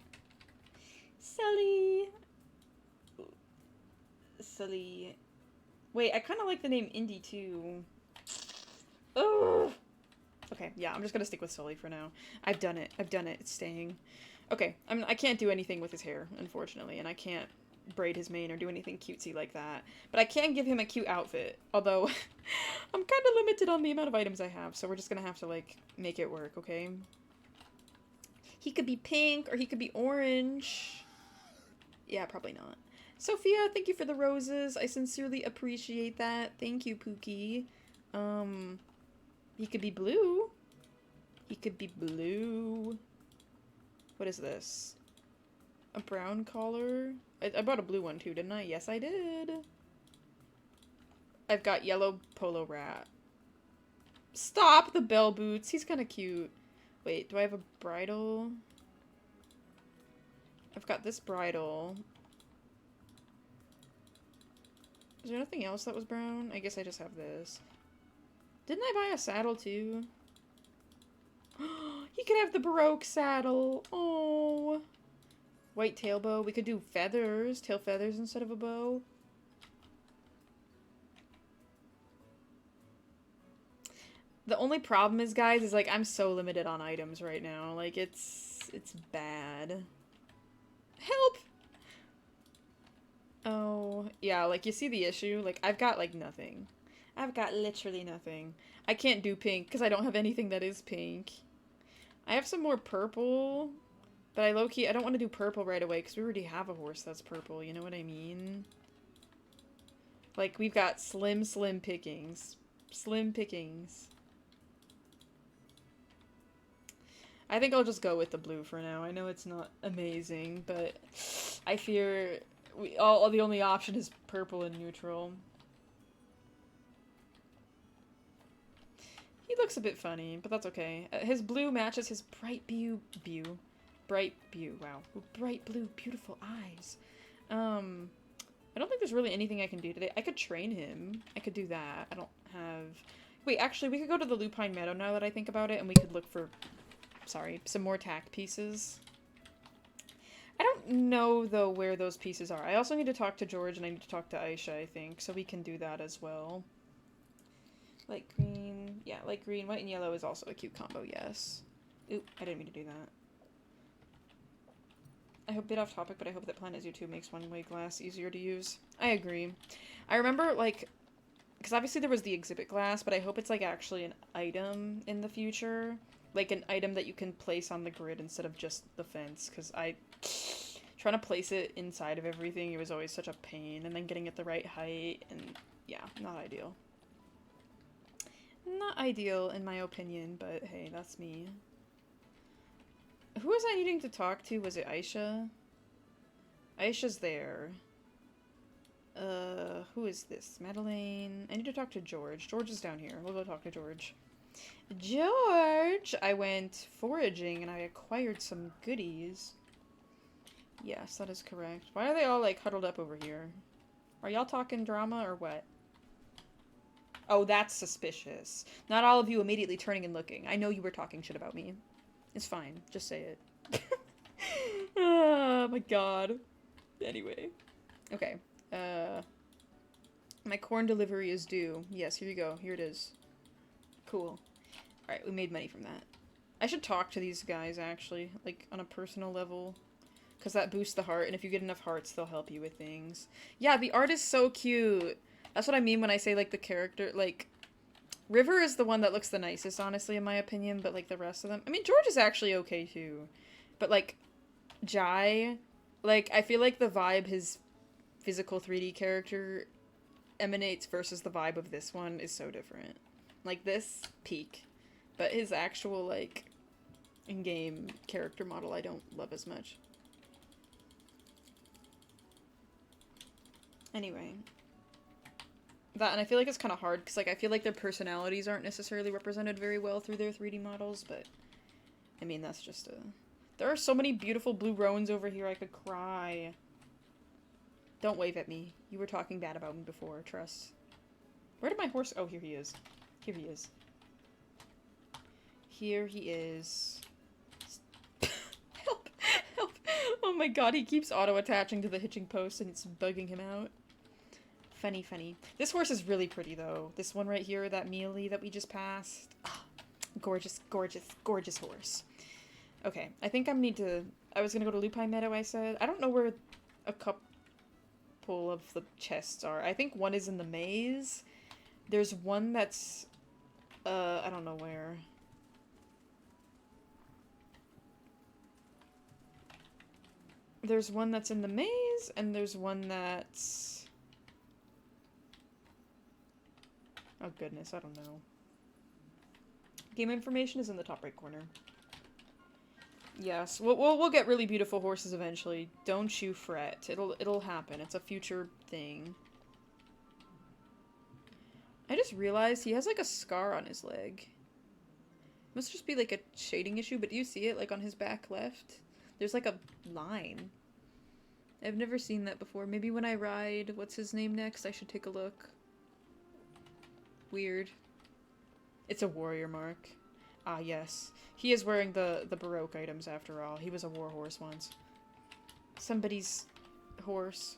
Sully. Wait, I kind of like the name Indy, too. Ugh. Okay, yeah, I'm just gonna stick with Sully for now. I've done it. It's staying. Okay, I can't do anything with his hair, unfortunately, and I can't braid his mane or do anything cutesy like that. But I can give him a cute outfit, although I'm kind of limited on the amount of items I have, so we're just gonna have to, like, make it work, okay? He could be pink, or he could be orange. Yeah, probably not. Sophia, thank you for the roses. I sincerely appreciate that. Thank you, Pookie. He could be blue. What is this? A brown collar? I bought a blue one too, didn't I? Yes, I did. I've got yellow polo rat. Stop the bell boots. He's kind of cute. Wait, do I have a bridle? I've got this bridle. Is there nothing else that was brown? I guess I just have this. Didn't I buy a saddle too? He could have the Baroque saddle. Oh. White tail bow. We could do feathers. Tail feathers instead of a bow. The only problem is, guys, is like I'm so limited on items right now. Like it's bad. Help! Oh, yeah, like you see the issue? Like I've got like nothing. I've got literally nothing. I can't do pink because I don't have anything that is pink. I have some more purple, but I low-key, I don't want to do purple right away because we already have a horse that's purple, you know what I mean? Like, we've got slim pickings. Slim pickings. I think I'll just go with the blue for now. I know it's not amazing, but I fear the only option is purple and neutral. He looks a bit funny, but that's okay. His blue matches his bright blue, wow. Bright blue, beautiful eyes. I don't think there's really anything I can do today. I could train him. I could do that. I don't have... Wait, actually, we could go to the Lupine Meadow now that I think about it, and we could look for, some more tack pieces. I don't know, though, where those pieces are. I also need to talk to George, and I need to talk to Aisha, I think, so we can do that as well. Light green. Yeah, light green. White and yellow is also a cute combo, yes. Oop, I didn't mean to do that. I hope, bit off topic, but I hope that Planet Zoo 2 makes one-way glass easier to use. I agree. I remember, like, because obviously there was the exhibit glass, but I hope it's, like, actually an item in the future. Like, an item that you can place on the grid instead of just the fence, because trying to place it inside of everything, it was always such a pain, and then getting it the right height, and yeah, not ideal. Not ideal, in my opinion, but hey, that's me. Who was I needing to talk to? Was it Aisha? Aisha's there. Who is this? Madeleine. I need to talk to George. George is down here. We'll go talk to George. George! I went foraging and I acquired some goodies. Yes, that is correct. Why are they all, like, huddled up over here? Are y'all talking drama or what? Oh, that's suspicious. Not all of you immediately turning and looking. I know you were talking shit about me. It's fine. Just say it. Oh my god. Anyway. Okay. My corn delivery is due. Yes, here you go. Here it is. Cool. Alright, we made money from that. I should talk to these guys, actually. Like, on a personal level. Because that boosts the heart, and if you get enough hearts, they'll help you with things. Yeah, the art is so cute. That's what I mean when I say, like, the character, like... River is the one that looks the nicest, honestly, in my opinion, but, like, the rest of them... I mean, George is actually okay, too. But, like, Jai... Like, I feel like the vibe his physical 3D character emanates versus the vibe of this one is so different. Like, this, peak. But his actual, like, in-game character model I don't love as much. Anyway. That, and I feel like it's kind of hard, because, like, I feel like their personalities aren't necessarily represented very well through their 3D models, but... I mean, that's just a... There are so many beautiful blue roans over here, I could cry. Don't wave at me. You were talking bad about me before, trust. Where did my horse... Oh, here he is. Here he is. Here he is. Help! Help! Oh my god, he keeps auto-attaching to the hitching post and it's bugging him out. Funny, funny. This horse is really pretty, though. This one right here, that Mealy that we just passed. Oh, gorgeous, gorgeous, gorgeous horse. Okay, I think I need to... I was gonna go to Lupine Meadow, I said. I don't know where a couple of the chests are. I think one is in the maze. There's one that's... I don't know where. There's one that's in the maze, and there's one that's... Oh goodness, I don't know. Game information is in the top right corner. Yes, we'll get really beautiful horses eventually. Don't you fret. It'll happen. It's a future thing. I just realized he has like a scar on his leg. Must just be like a shading issue, but do you see it like on his back left? There's like a line. I've never seen that before. Maybe when I ride what's his name next, I should take a look. Weird. It's a warrior mark. Ah, yes. He is wearing the Baroque items after all. He was a war horse once. Somebody's horse.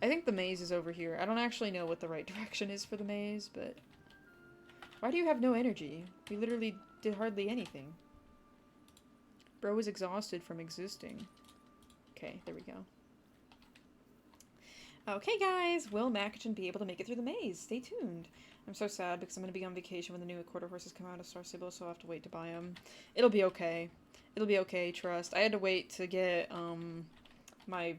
I think the maze is over here. I don't actually know what the right direction is for the maze, but... Why do you have no energy? We literally did hardly anything. Bro was exhausted from existing. Okay, there we go. Okay, guys. Will Macachin be able to make it through the maze? Stay tuned. I'm so sad because I'm going to be on vacation when the new quarter horses come out of Star Stable, so I'll have to wait to buy them. It'll be okay. It'll be okay, trust. I had to wait to get, my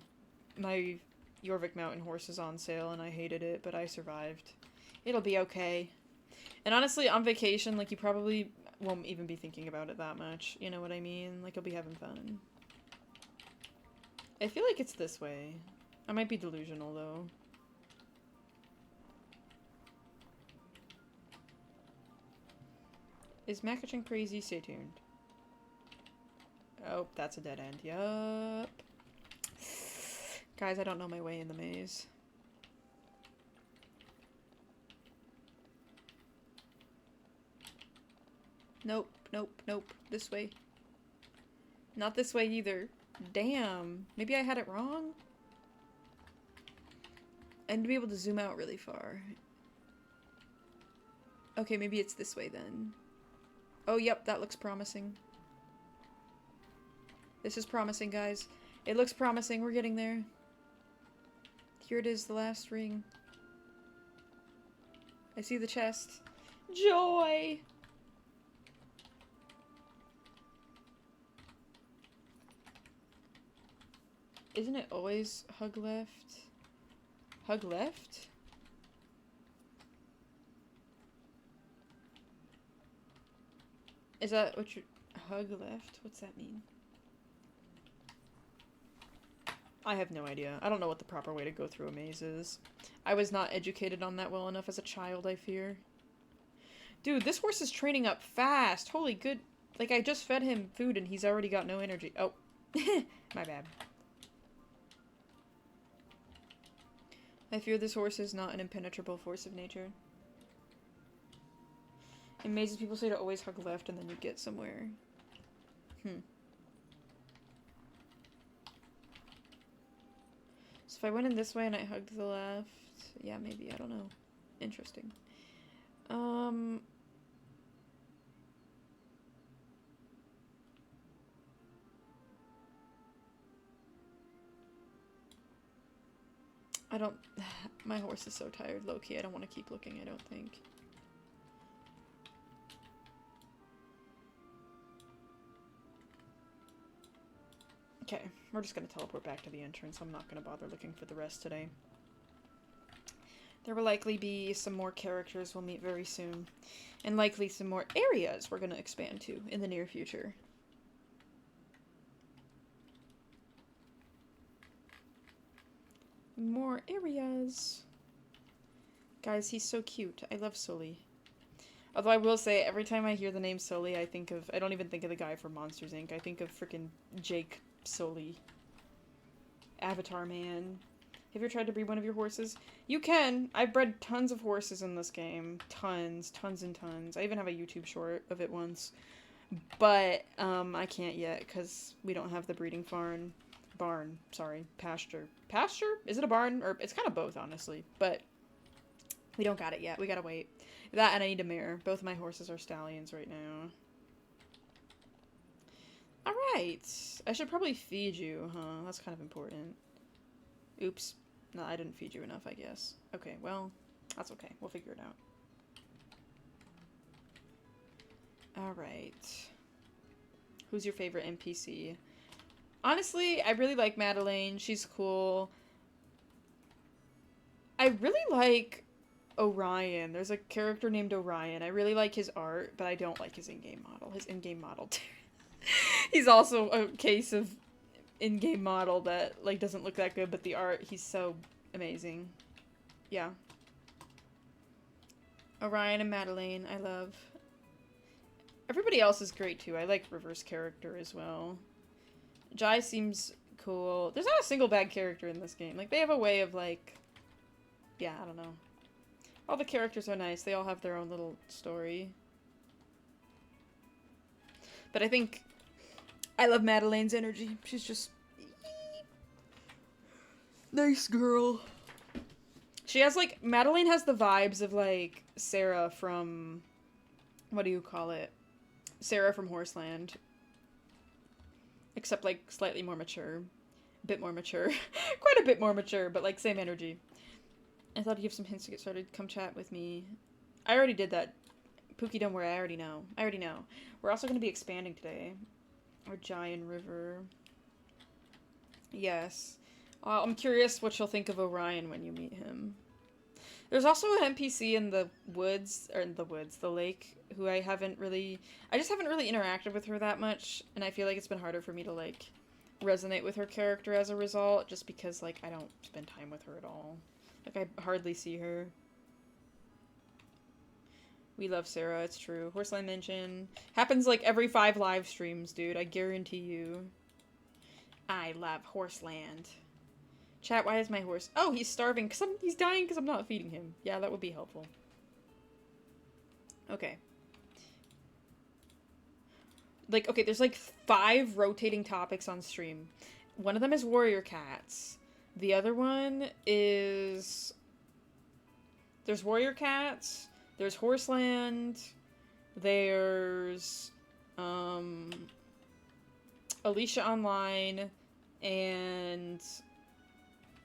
Jorvik Mountain horses on sale, and I hated it, but I survived. It'll be okay. And honestly, on vacation, like, you probably won't even be thinking about it that much. You know what I mean? Like, you'll be having fun. I feel like it's this way. I might be delusional, though. Is Macachin crazy? Stay tuned. Oh, that's a dead end. Yup. Guys, I don't know my way in the maze. Nope, nope, nope. This way. Not this way either. Damn. Maybe I had it wrong? I need to be able to zoom out really far. Okay, maybe it's this way then. Oh, yep, that looks promising. This is promising, guys. It looks promising. We're getting there. Here it is, the last ring. I see the chest. Joy! Isn't it always hug left? Hug left? Is that what you're... Hug left? What's that mean? I have no idea. I don't know what the proper way to go through a maze is. I was not educated on that well enough as a child, I fear. Dude, this horse is training up fast. Holy good... Like, I just fed him food and he's already got no energy. Oh. My bad. I fear this horse is not an impenetrable force of nature. In mazes, people say to always hug left and then you get somewhere. So if I went in this way and I hugged the left... Yeah, maybe. I don't know. Interesting. I don't... My horse is so tired, low-key. I don't want to keep looking, I don't think. Okay, we're just going to teleport back to the entrance. I'm not going to bother looking for the rest today. There will likely be some more characters we'll meet very soon. And likely some more areas we're going to expand to in the near future. More areas. Guys, he's so cute. I love Sully. Although I will say, every time I hear the name Sully, I think of... I don't even think of the guy from Monsters, Inc. I think of freaking Jake Sully. Avatar Man. Have you ever tried to breed one of your horses? You can! I've bred tons of horses in this game. Tons. Tons and tons. I even have a YouTube short of it once. But, I can't yet, because we don't have the breeding farm. Barn. Sorry. Pasture. Pasture? Is it a barn? Or it's kind of both, honestly. But we don't got it yet. We gotta wait. That and I need a mare. Both of my horses are stallions right now. Alright. I should probably feed you, huh? That's kind of important. Oops. No, I didn't feed you enough, I guess. Okay, well, that's okay. We'll figure it out. Alright. Who's your favorite NPC? Honestly, I really like Madeleine. She's cool. I really like Orion. There's a character named Orion. I really like his art, but I don't like his in-game model. His in-game model, he's also a case of in-game model that, like, doesn't look that good, but the art, he's so amazing. Yeah. Orion and Madeleine, I love. Everybody else is great, too. I like River's character as well. Jai seems cool. There's not a single bad character in this game. Like, they have a way of, like... Yeah, I don't know. All the characters are nice. They all have their own little story. But I think... I love Madeleine's energy. She's just... nice girl. She has, like... Madeleine has the vibes of, like, Sarah from... What do you call it? Sarah from Horseland. Except, like, slightly more mature. A bit more mature. Quite a bit more mature, but, like, same energy. I thought I'd give some hints to get started. Come chat with me. I already did that. Pookie, don't worry. I already know. I already know. We're also going to be expanding today. Or Giant River. Yes. I'm curious what you'll think of Orion when you meet him. There's also an NPC in the woods, or in the woods, the lake, who I just haven't really interacted with her that much, and I feel like it's been harder for me to, like, resonate with her character as a result, just because, like, I don't spend time with her at all. Like, I hardly see her. We love Sarah, it's true. Horseland mention. Happens, like, every 5 live streams, dude, I guarantee you. I love Horseland. Chat, why is my horse... Oh, he's starving. He's dying because I'm not feeding him. Yeah, that would be helpful. Okay. Like, okay, there's like 5 rotating topics on stream. One of them is warrior cats. The other one is... There's warrior cats. There's Horseland. There's... Alicia Online. And...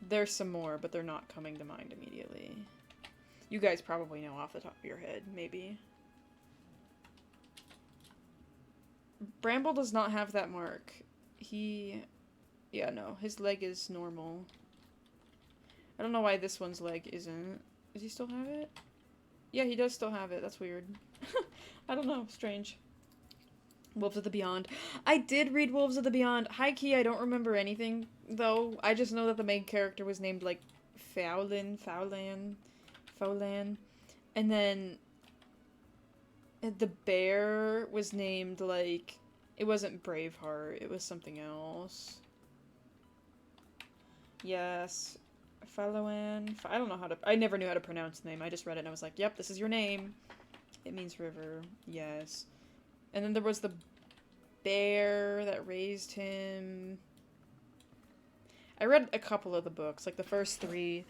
There's some more, but they're not coming to mind immediately. You guys probably know off the top of your head, maybe. Bramble does not have that mark. He Yeah, no, his leg is normal. I don't know why this one's leg isn't. Does he still have it? Yeah, he does still have it. That's weird. I don't know. Strange. Wolves of the Beyond. I did read Wolves of the Beyond. High key, I don't remember anything, though. I just know that the main character was named, like, Fowlan. And then the bear was named, like, it wasn't Braveheart. It was something else. Yes. Faloan. I don't know how to... I never knew how to pronounce the name. I just read it and I was like, yep, this is your name. It means river. Yes. And then there was the bear that raised him. I read a couple of the books, like the first 3.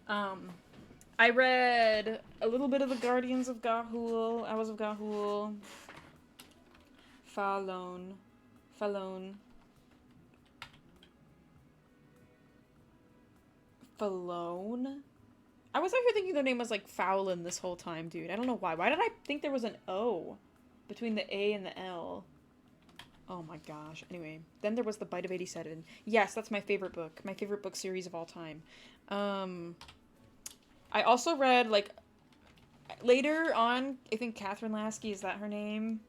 I read a little bit of the Guardians of Ga'Hoole, Owls of Ga'Hoole. Falon. I was actually thinking their name was like Fowlin this whole time, dude. I don't know why. Why did I think there was an O between the A and the L? Oh my gosh. Anyway, then there was The Bite of 87. Yes, that's my favorite book. My favorite book series of all time. I also read, like, later on, I think Catherine Lasky, is that her name?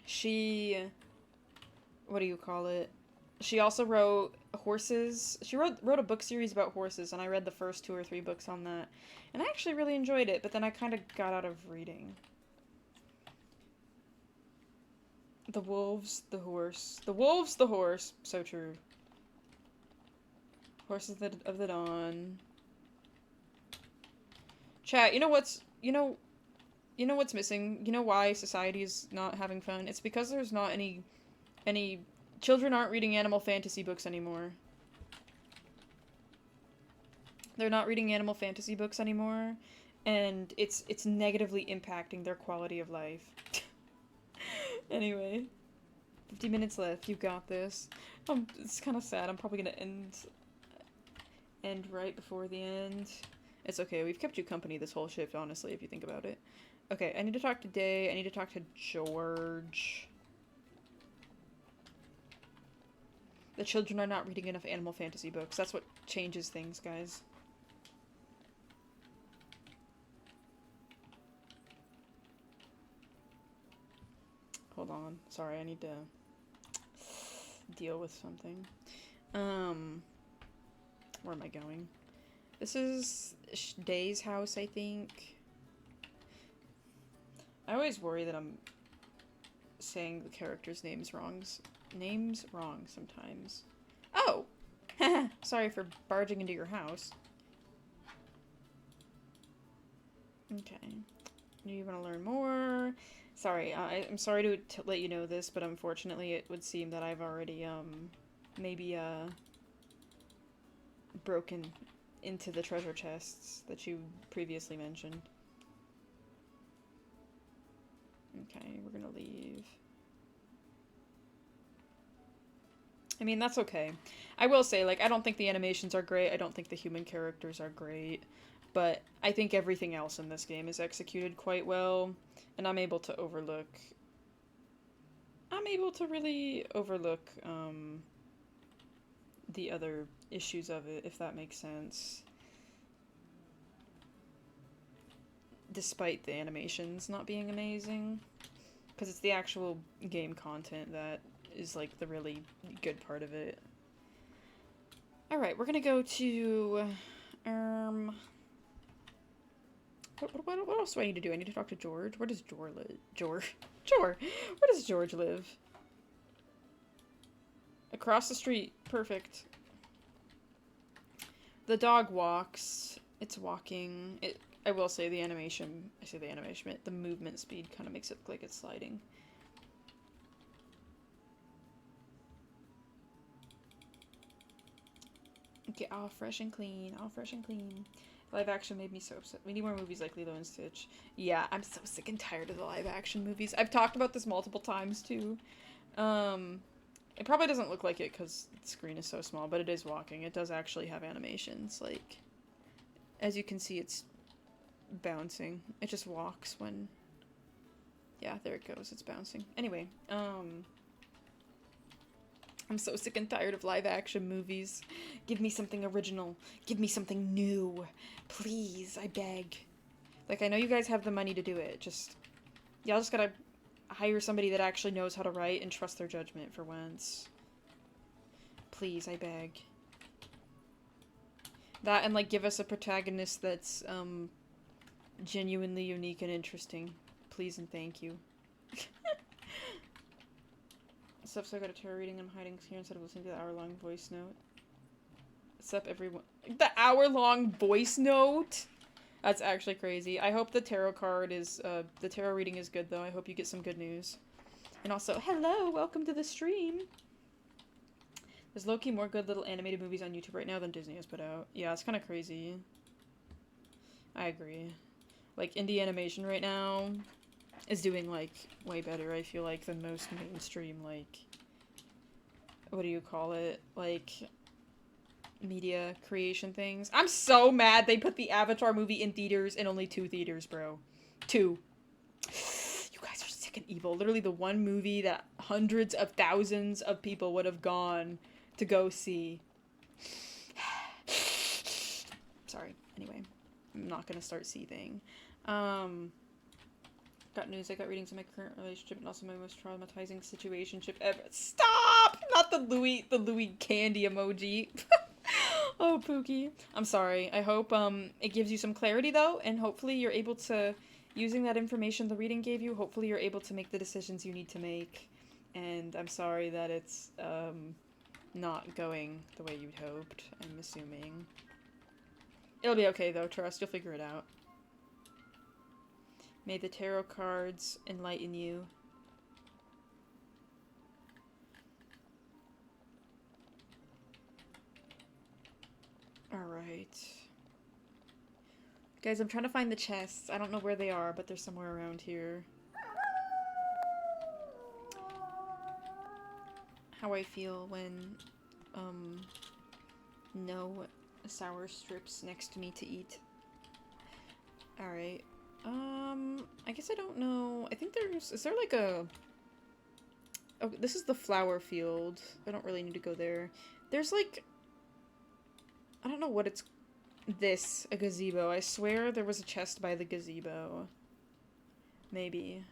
She... What do you call it? She also wrote horses. She wrote a book series about horses, and I read the first 2 or 3 books on that. And I actually really enjoyed it, but then I kind of got out of reading. The wolves, the horse. The wolves, the horse. So true. Horses of the dawn. Chat, you know what's missing? You know why society is not having fun? It's because there's not any children aren't reading animal fantasy books anymore. They're not reading animal fantasy books anymore, and it's negatively impacting their quality of life. Anyway, 50 minutes left. You got this. It's kind of sad. I'm probably gonna end right before the end. It's okay. We've kept you company this whole shift, honestly, if you think about it. Okay, I need to talk to Day. I need to talk to George. The children are not reading enough animal fantasy books. That's what changes things, guys. Hold on. Sorry, I need to deal with something. Where am I going? This is Day's house, I think. I always worry that I'm saying the characters' names wrong sometimes. Oh! Sorry for barging into your house. Okay. You want to learn more? Sorry, I'm sorry to let you know this, but unfortunately it would seem that I've already, maybe, broken into the treasure chests that you previously mentioned. Okay, we're gonna leave. I mean, that's okay. I will say, like, I don't think the animations are great, I don't think the human characters are great, but I think everything else in this game is executed quite well, and I'm able to really overlook, the other issues of it, if that makes sense. Despite the animations not being amazing. Because it's the actual game content that is, like, the really good part of it. Alright, we're gonna go to, what else do I need to do? I need to talk to George. Where does Jor live? Jor. Where does George live? Across the street. Perfect. The dog walks. It's walking. I will say the animation, the movement speed kind of makes it look like it's sliding. Okay, all fresh and clean, Live action made me so upset. We need more movies like Lilo and Stitch. Yeah, I'm so sick and tired of the live action movies. I've talked about this multiple times too. It probably doesn't look like it because the screen is so small, but it is walking. It does actually have animations. Like, as you can see, it's bouncing. It just walks when... Yeah, there it goes. It's bouncing. Anyway, I'm so sick and tired of live action movies. Give me something original. Give me something new. Please, I beg. Like, I know you guys have the money to do it. Y'all just gotta hire somebody that actually knows how to write and trust their judgment for once. Please, I beg. That and, like, give us a protagonist that's, genuinely unique and interesting. Please and thank you. Sup, so I got a tarot reading. I'm hiding here instead of listening to the hour-long voice note. Sup, everyone. The hour-long voice note? That's actually crazy. I hope the tarot card is, the tarot reading is good, though. I hope you get some good news. And also, hello! Welcome to the stream! There's low-key more good little animated movies on YouTube right now than Disney has put out. Yeah, it's kind of crazy. I agree. Like, indie animation right now is doing, like, way better, I feel like, than most mainstream, like, what do you call it? Like, media creation things. I'm so mad they put the Avatar movie in theaters and only 2 theaters, bro. 2. You guys are sick and evil. Literally the one movie that hundreds of thousands of people would have gone to go see. Sorry. Anyway, I'm not gonna start seething. Got news. I got readings of my current relationship and also my most traumatizing situationship ever. Stop! Not the Louis candy emoji. Oh, Pookie. I'm sorry. I hope, it gives you some clarity, though, and hopefully you're able to, using that information the reading gave you, hopefully you're able to make the decisions you need to make. And I'm sorry that it's, not going the way you'd hoped, I'm assuming. It'll be okay, though. Trust. You'll figure it out. May the tarot cards enlighten you. Alright. Guys, I'm trying to find the chests. I don't know where they are, but they're somewhere around here. How I feel when, no sour strips next to me to eat. Alright. I guess I don't know. I think is there like a... Oh, this is the flower field. I don't really need to go there. There's like... I don't know what it's... a gazebo. I swear there was a chest by the gazebo. Maybe.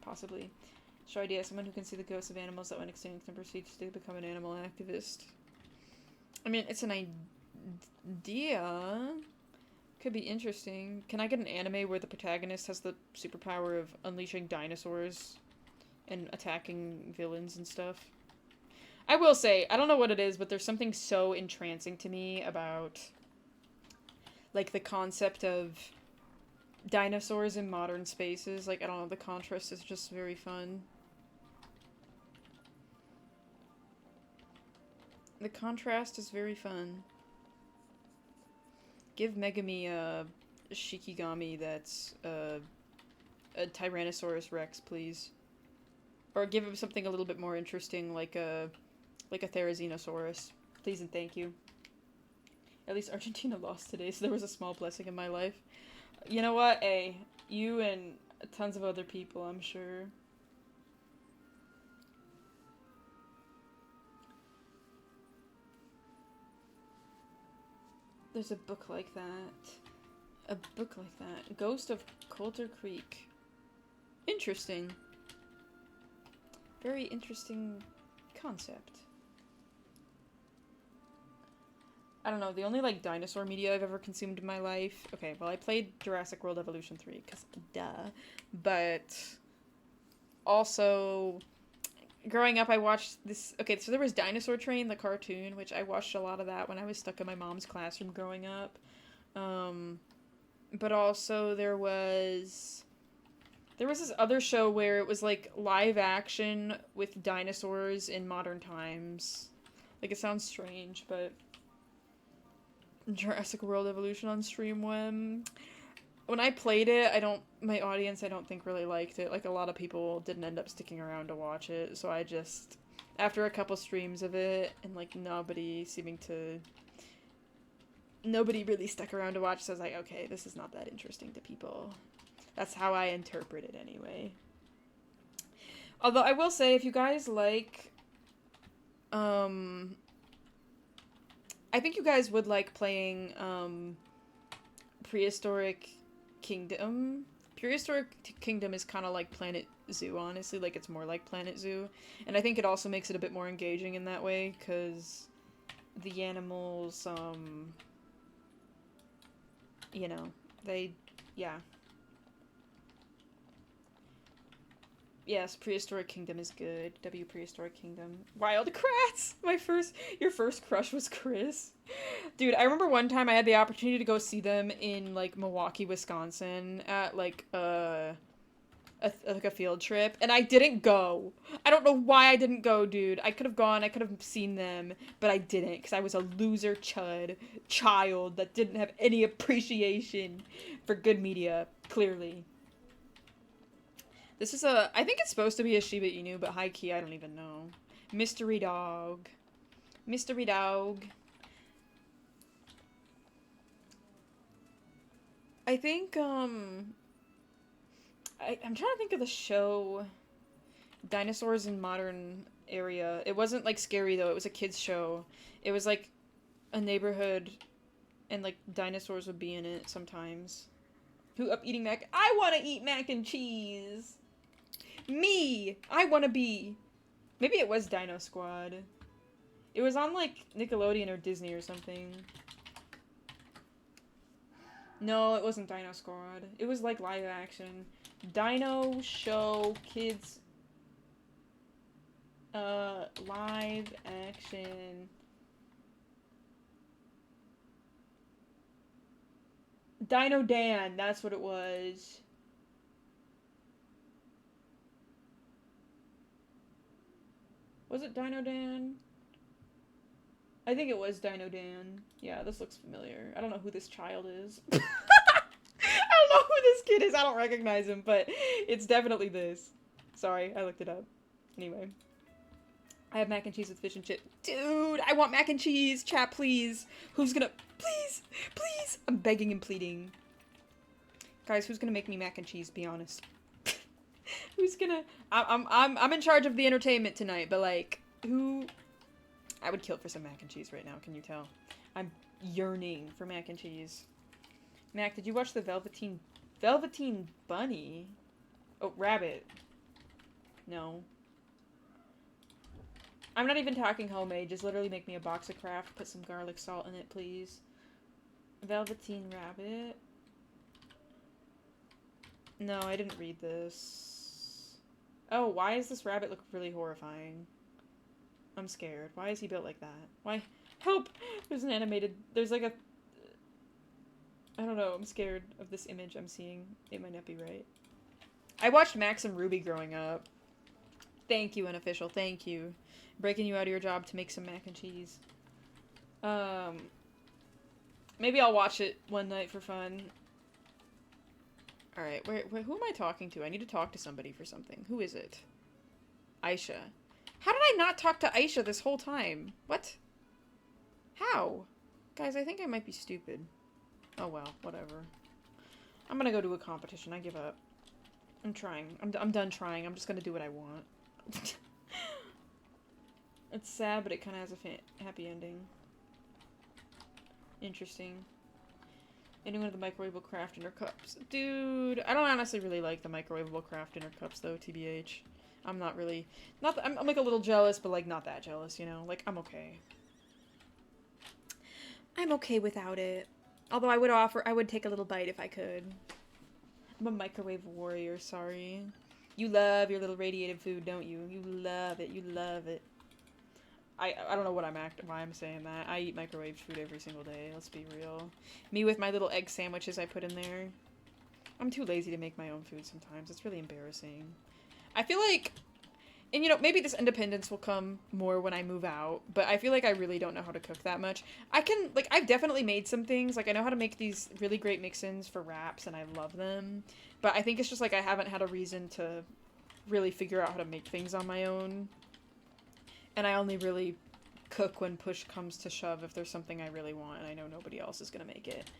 Possibly. Show idea, someone who can see the ghosts of animals that went extinct and proceeds to become an animal activist. I mean, it's an idea. Could be interesting. Can I get an anime where the protagonist has the superpower of unleashing dinosaurs and attacking villains and stuff? I will say, I don't know what it is, but there's something so entrancing to me about, like, the concept of dinosaurs in modern spaces. Like, I don't know, the contrast is just very fun. The contrast is very fun. Give Megami a Shikigami that's a Tyrannosaurus Rex, please. Or give him something a little bit more interesting, like a Therizinosaurus. Please and thank you. At least Argentina lost today, so there was a small blessing in my life. You know what? Hey, you and tons of other people, I'm sure. There's a book like that. A book like that. Ghost of Coulter Creek. Interesting. Very interesting concept. I don't know, the only, like, dinosaur media I've ever consumed in my life... Okay, well, I played Jurassic World Evolution 3, because duh. But... also... growing up, I watched this... Okay, so there was Dinosaur Train, the cartoon, which I watched a lot of that when I was stuck in my mom's classroom growing up. But also there was this other show where it was, like, live action with dinosaurs in modern times. Like, it sounds strange, but... Jurassic World Evolution on stream when I played it, my audience, I don't think really liked it. Like, a lot of people didn't end up sticking around to watch it, so I just, after a couple streams of it, and, like, nobody really stuck around to watch, so I was like, okay, this is not that interesting to people. That's how I interpret it anyway. Although, I will say, if you guys like I think you guys would like playing, Prehistoric Kingdom. Prehistoric Kingdom is kind of like Planet Zoo, honestly. Like, it's more like Planet Zoo. And I think it also makes it a bit more engaging in that way, because the animals, you know, they, yeah. Yes, Prehistoric Kingdom is good. W Prehistoric Kingdom. Wild Kratts! Your first crush was Chris. Dude, I remember one time I had the opportunity to go see them in, like, Milwaukee, Wisconsin at, like, a field trip, and I didn't go. I don't know why I didn't go, dude. I could have gone, I could have seen them, but I didn't, because I was a loser child that didn't have any appreciation for good media, clearly. This is I think it's supposed to be a Shiba Inu, but high-key, I don't even know. Mystery dog. Mystery dog. I think, I'm trying to think of the show Dinosaurs in Modern Area. It wasn't, like, scary, though. It was a kid's show. It was, like, a neighborhood, and, like, dinosaurs would be in it sometimes. Who up eating mac? I want to eat mac and cheese! Me! I want to be... Maybe it was Dino Squad. It was on, like, Nickelodeon or Disney or something. No, it wasn't Dino Squad. It was, like, live action. Dino Show Kids... live action... Dino Dan, that's what it was. Was it Dino Dan? I think it was Dino Dan. Yeah, this looks familiar. I don't know who this child is. I don't know who this kid is. I don't recognize him, but it's definitely this. Sorry, I looked it up. Anyway. I have mac and cheese with fish and chip. Dude, I want mac and cheese. Chat, please. Who's gonna... Please! Please! I'm begging and pleading. Guys, who's gonna make me mac and cheese? Be honest. Who's gonna... I'm in charge of the entertainment tonight, but, like, who... I would kill for some mac and cheese right now, can you tell? I'm yearning for mac and cheese. Mac, did you watch the Velveteen Bunny? Oh, Rabbit. No. I'm not even talking homemade, just literally make me a box of Kraft, put some garlic salt in it, please. Velveteen Rabbit. No, I didn't read this. Oh, why does this rabbit look really horrifying? I'm scared. Why is he built like that? Why? Help! There's an animated... There's like a... I don't know, I'm scared of this image I'm seeing. It might not be right. I watched Max and Ruby growing up. Thank you, Unofficial. Thank you. Breaking you out of your job to make some mac and cheese. Maybe I'll watch it one night for fun. Alright, who am I talking to? I need to talk to somebody for something. Who is it? Aisha. How did I not talk to Aisha this whole time? What? How? Guys, I think I might be stupid. Oh well, whatever. I'm gonna go to a competition. I give up. I'm trying. I'm done trying. I'm just gonna do what I want. It's sad, but it kind of has a happy ending. Interesting. Anyone with the microwavable craft dinner cups. Dude, I don't honestly really like the microwavable craft dinner cups, though, TBH. I'm not really... I'm like a little jealous, but, like, not that jealous, you know? Like, I'm okay. I'm okay without it. Although I would take a little bite if I could. I'm a microwave warrior, sorry. You love your little radiated food, don't you? You love it. You love it. I don't know why I'm saying that. I eat microwave food every single day, let's be real. Me with my little egg sandwiches I put in there. I'm too lazy to make my own food sometimes. It's really embarrassing. I feel like, and you know, maybe this independence will come more when I move out, but I feel like I really don't know how to cook that much. I've definitely made some things. Like, I know how to make these really great mix-ins for wraps, and I love them. But I think it's just, like, I haven't had a reason to really figure out how to make things on my own. And I only really cook when push comes to shove if there's something I really want and I know nobody else is gonna make it.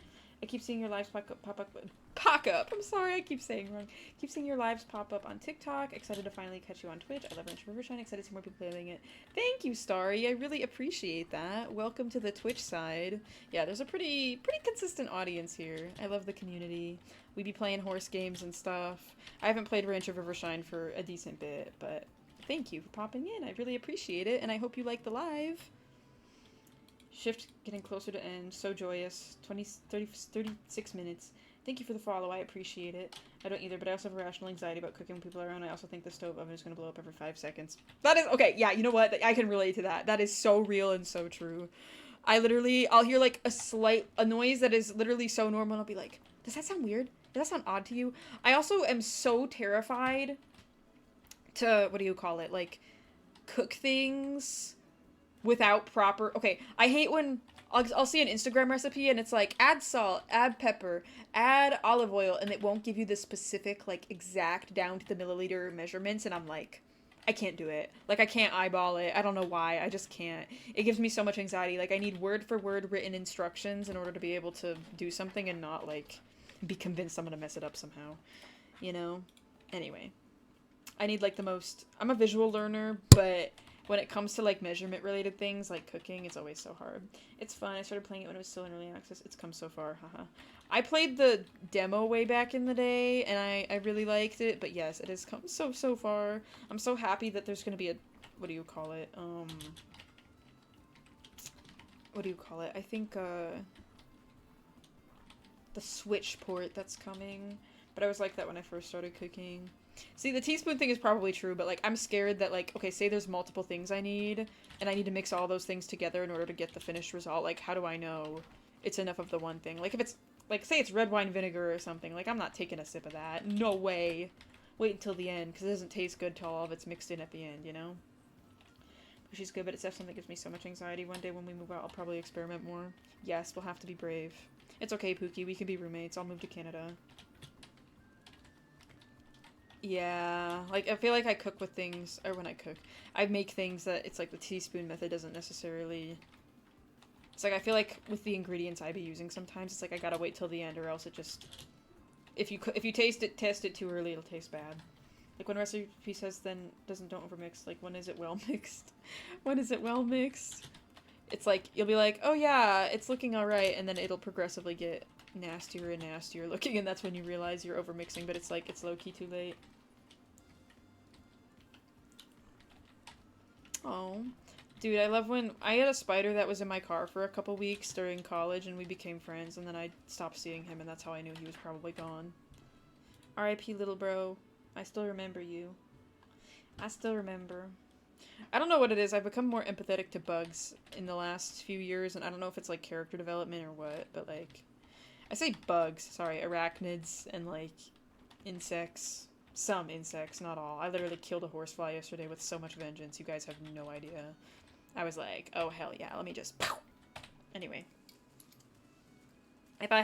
I keep seeing your lives pop up. I'm sorry, I keep saying wrong. Keep seeing your lives pop up on TikTok. Excited to finally catch you on Twitch. I love Rivershine. Excited to see more people playing it. Thank you, Starry. I really appreciate that. Welcome to the Twitch side. Yeah, there's a pretty consistent audience here. I love the community. We be playing horse games and stuff. I haven't played Ranch of Rivershine for a decent bit, but thank you for popping in. I really appreciate it, and I hope you like the live. Shift getting closer to end. So joyous. 36 minutes. Thank you for the follow. I appreciate it. I don't either, but I also have irrational anxiety about cooking when people are around. I also think the stove oven is going to blow up every 5 seconds. That is... Okay, yeah, you know what? I can relate to that. That is so real and so true. I'll hear, like, a noise that is literally so normal, and I'll be like, does that sound weird? Does that sound odd to you? I also am so terrified to, what do you call it? Like, cook things without proper... Okay, I hate when I'll see an Instagram recipe and it's like, add salt, add pepper, add olive oil, and it won't give you the specific, like, exact down to the milliliter measurements, and I'm like, I can't do it. Like, I can't eyeball it. I don't know why. I just can't. It gives me so much anxiety. Like, I need word for word written instructions in order to be able to do something and not, like, be convinced I'm gonna mess it up somehow. You know? Anyway. I need, like, the most... I'm a visual learner, but when it comes to, like, measurement-related things, like cooking, it's always so hard. It's fun. I started playing it when it was still in early access. It's come so far. Haha. I played the demo way back in the day, and I really liked it, but yes, it has come so far. I'm so happy that there's gonna be a... What do you call it? What do you call it? I think, the Switch port that's coming. But I was like that when I first started cooking. See, the teaspoon thing is probably true, but, like, I'm scared that, like, okay, say there's multiple things I need, and I need to mix all those things together in order to get the finished result. Like, how do I know it's enough of the one thing? Like, if it's, like, say it's red wine vinegar or something, like, I'm not taking a sip of that. No way. Wait until the end, because it doesn't taste good till all of it's mixed in at the end, you know? She's good, but it's definitely something that gives me so much anxiety. One day when we move out, I'll probably experiment more. Yes, we'll have to be brave. It's okay, Pookie. We can be roommates. I'll move to Canada. Yeah, like, I feel like I cook with things, or when I cook, I make things that it's like the teaspoon method doesn't necessarily, it's like, I feel like with the ingredients I be using sometimes, it's like I gotta wait till the end, or else it just, if you test it too early, it'll taste bad. Like, when recipe says then, don't overmix, like, when is it well mixed? When is it well mixed? It's like, you'll be like, oh yeah, it's looking alright, and then it'll progressively get nastier and nastier looking, and that's when you realize you're overmixing, but it's like, it's low-key too late. Oh, dude, I love when I had a spider that was in my car for a couple weeks during college, and we became friends, and then I stopped seeing him, and that's how I knew he was probably gone. R.I.P. little bro. I still remember you. I still remember. I don't know what it is. I've become more empathetic to bugs in the last few years, and I don't know if it's, like, character development or what, but, like, I say bugs, sorry, arachnids, and, like, insects. Some insects, not all. I literally killed a horsefly yesterday with so much vengeance. You guys have no idea. I was like, oh hell yeah, let me just pow! Anyway. I don't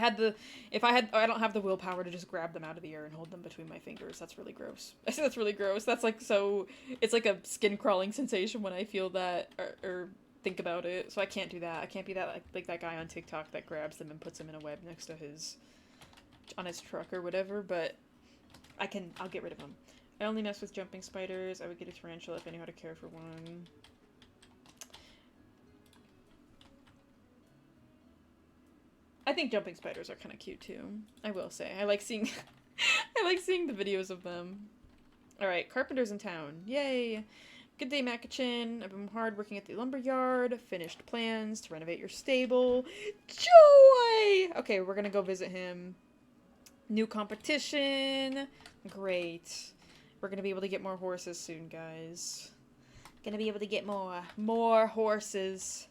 have the willpower to just grab them out of the air and hold them between my fingers. That's really gross. I say that's really gross. That's like so, it's like a skin crawling sensation when I feel that, or think about it. So I can't do that. I can't be that, like that guy on TikTok that grabs them and puts them in a web next to on his truck or whatever, but I'll get rid of them. I only mess with jumping spiders. I would get a tarantula if I knew how to care for one. I think jumping spiders are kind of cute too. I will say. I like seeing the videos of them. Alright, carpenter's in town. Yay! Good day, Macachin. I've been hard working at the lumberyard. Finished plans to renovate your stable. Joy! Okay, we're gonna go visit him. New competition. Great. We're gonna be able to get more horses soon, guys. Gonna be able to get more horses.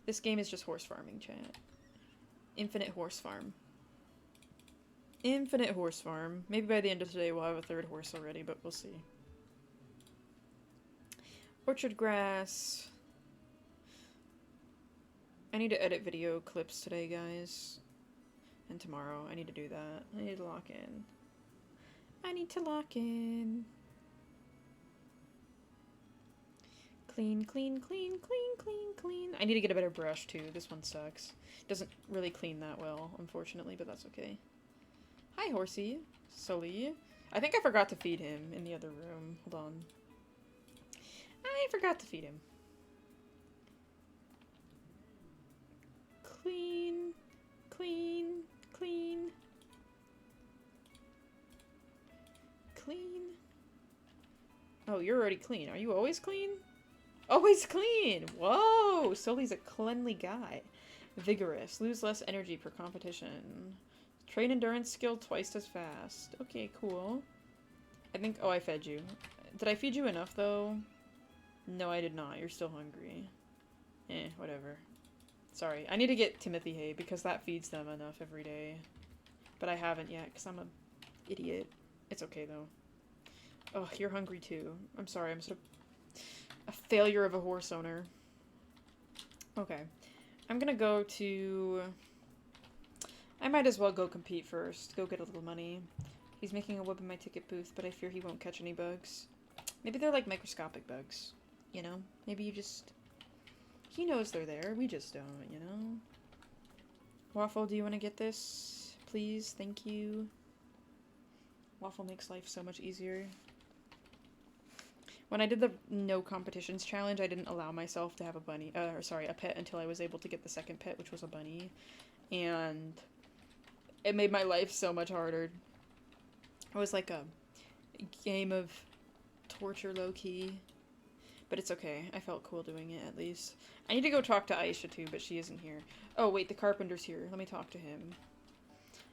This game is just horse farming, chat. Infinite horse farm. Infinite horse farm. Maybe by the end of today we'll have a third horse already, but we'll see. Orchard grass. I need to edit video clips today, guys. And tomorrow. I need to do that. I need to lock in. Clean, clean, clean, clean, clean, clean. I need to get a better brush, too. This one sucks. Doesn't really clean that well, unfortunately, but that's okay. Hi, horsey. Sully. I think I forgot to feed him in the other room. Hold on. I forgot to feed him. Clean, clean, clean. Clean. Oh, you're already clean. Are you always clean? Always clean! Whoa! Sully's a cleanly guy. Vigorous. Lose less energy per competition. Train endurance skill twice as fast. Okay, cool. I think... Oh, I fed you. Did I feed you enough, though? No, I did not. You're still hungry. Whatever. Sorry. I need to get Timothy hay, because that feeds them enough every day. But I haven't yet, because I'm a idiot. It's okay, though. Oh, you're hungry, too. I'm sorry. I'm sort of a failure of a horse owner. Okay. I'm gonna go to... I might as well go compete first. Go get a little money. He's making a web in my ticket booth, but I fear he won't catch any bugs. Maybe they're like microscopic bugs. You know? Maybe you just... He knows they're there. We just don't, you know? Waffle, do you want to get this? Please? Thank you. Waffle makes life so much easier. When I did the no competitions challenge, I didn't allow myself to have a bunny, a pet until I was able to get the second pet, which was a bunny. And it made my life so much harder. It was like a game of torture, low-key. But it's okay. I felt cool doing it, at least. I need to go talk to Aisha, too, but she isn't here. Oh, wait, the carpenter's here. Let me talk to him.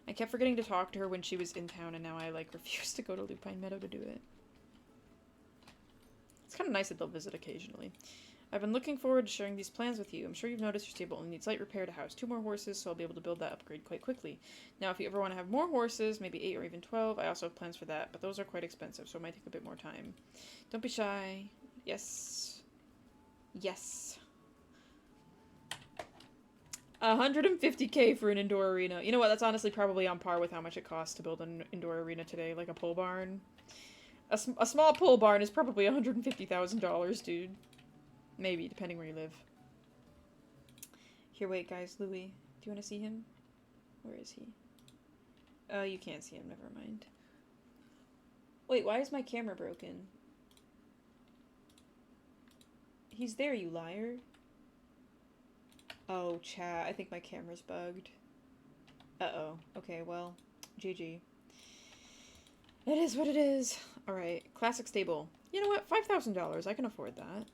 I kept forgetting to talk to her when she was in town, and now I, like, refuse to go to Lupine Meadow to do it. It's kind of nice that they'll visit occasionally. I've been looking forward to sharing these plans with you. I'm sure you've noticed your stable only needs light repair to house 2 more horses, so I'll be able to build that upgrade quite quickly. Now, if you ever want to have more horses, maybe 8 or even 12, I also have plans for that, but those are quite expensive, so it might take a bit more time. Don't be shy. Yes. Yes. 150k for an indoor arena. You know what? That's honestly probably on par with how much it costs to build an indoor arena today, like a pole barn. A small pole barn is probably $150,000, dude. Maybe, depending where you live. Here, wait, guys. Louis, do you want to see him? Where is he? Oh, you can't see him. Never mind. Wait, why is my camera broken? He's there, you liar. Oh, chat. I think my camera's bugged. Uh-oh. Okay, well, GG. It is what it is. Alright, classic stable. You know what? $5,000. I can afford that.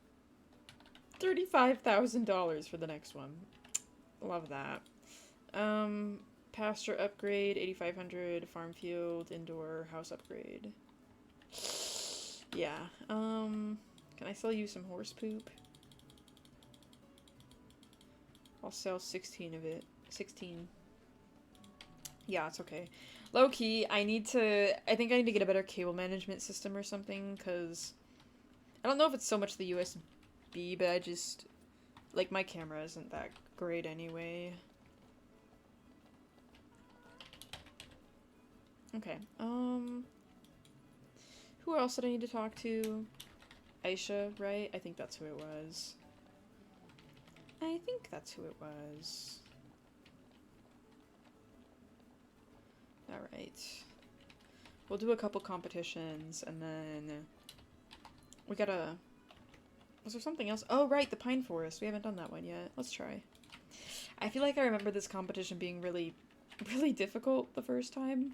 $35,000 for the next one. Love that. Pasture upgrade, 8,500. Farm field, indoor, house upgrade. Yeah. Can I sell you some horse poop? I'll sell 16 of it. 16. Yeah, it's okay. Low key, I think I need to get a better cable management system or something, because I don't know if it's so much the USB, but I just, like, my camera isn't that great anyway. Okay, who else did I need to talk to? Aisha, right? I think that's who it was. I think that's who it was. Alright. We'll do a couple competitions, and then we gotta... Was there something else? Oh, right, the Pine Forest. We haven't done that one yet. Let's try. I feel like I remember this competition being really, really difficult the first time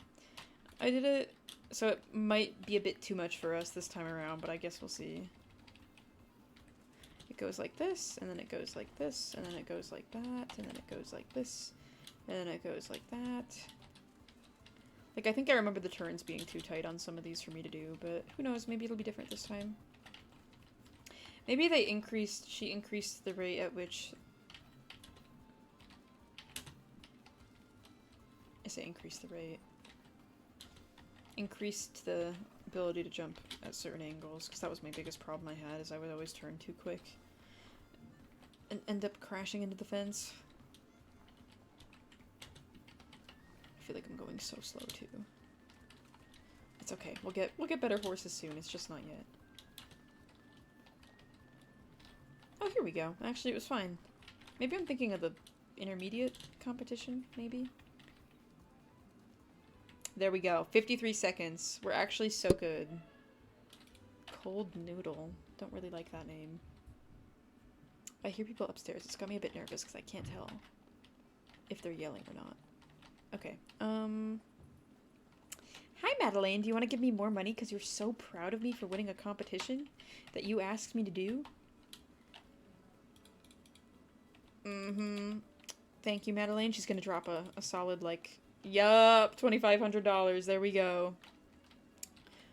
I did it, so it might be a bit too much for us this time around, but I guess we'll see. It goes like this, and then it goes like this, and then it goes like that, and then it goes like this, and then it goes like that. Like, I think I remember the turns being too tight on some of these for me to do, but who knows, maybe it'll be different this time. Maybe she increased the rate at which... I say increase the rate. Increased the ability to jump at certain angles, because that was my biggest problem I had, is I would always turn too quick and end up crashing into the fence. I feel like I'm going so slow too. It's okay. We'll get better horses soon. It's just not yet. Oh, here we go. Actually, it was fine. Maybe I'm thinking of the intermediate competition, maybe? There we go. 53 seconds. We're actually so good. Cold Noodle. Don't really like that name. I hear people upstairs. It's got me a bit nervous because I can't tell if they're yelling or not. Okay. Hi, Madeline. Do you want to give me more money because you're so proud of me for winning a competition that you asked me to do? Thank you, Madeline. She's gonna drop a solid, like, yup, $2,500. There we go.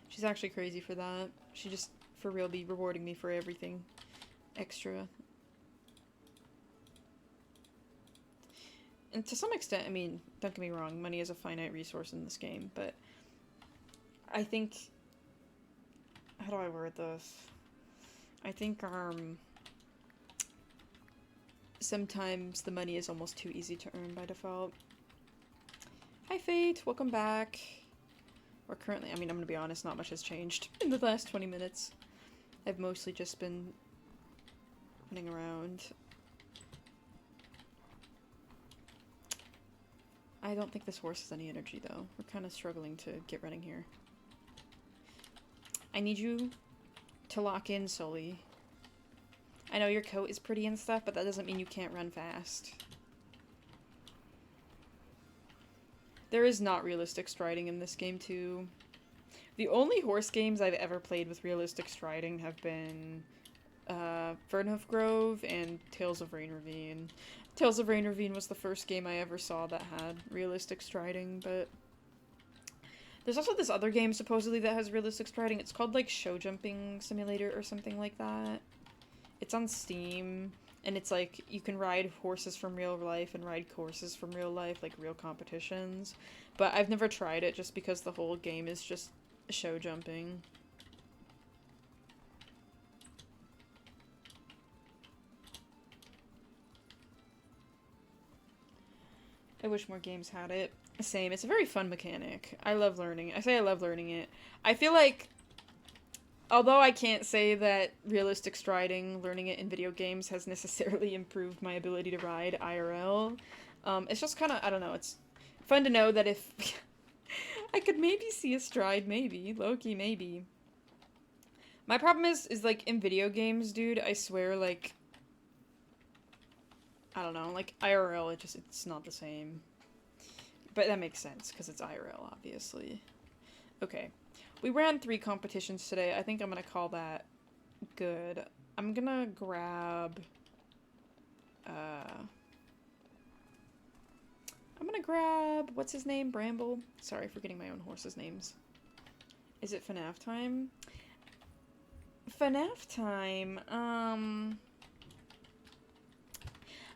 She's actually crazy for that. She just, for real, be rewarding me for everything extra. And to some extent, I mean, don't get me wrong, money is a finite resource in this game, but I think, how do I word this? I think, sometimes the money is almost too easy to earn by default. Hi, Fate. Welcome back. Or currently, I mean, I'm gonna be honest, not much has changed in the last 20 minutes. I've mostly just been running around. I don't think this horse has any energy, though. We're kind of struggling to get running here. I need you to lock in, Sully. I know your coat is pretty and stuff, but that doesn't mean you can't run fast. There is not realistic striding in this game, too. The only horse games I've ever played with realistic striding have been Fernhoof Grove and Tales of Rain Ravine. Tales of Rain Ravine was the first game I ever saw that had realistic striding, but there's also this other game supposedly that has realistic striding. It's called like Show Jumping Simulator or something like that. It's on Steam, and it's like you can ride horses from real life and ride courses from real life, like real competitions. But I've never tried it just because the whole game is just show jumping. I wish more games had it. Same. It's a very fun mechanic. I love learning. I say I love learning it. I feel like, although I can't say that realistic striding, learning it in video games, has necessarily improved my ability to ride IRL, it's just kind of, I don't know, it's fun to know that if I could maybe see a stride, maybe. Low-key, maybe. My problem is like, in video games, dude, I swear, like, I don't know, like, IRL, it's not the same. But that makes sense, because it's IRL, obviously. Okay. We ran 3 competitions today. I think I'm gonna call that good. I'm gonna grab, what's his name? Bramble? Sorry for getting my own horse's names. Is it FNAF time? FNAF time,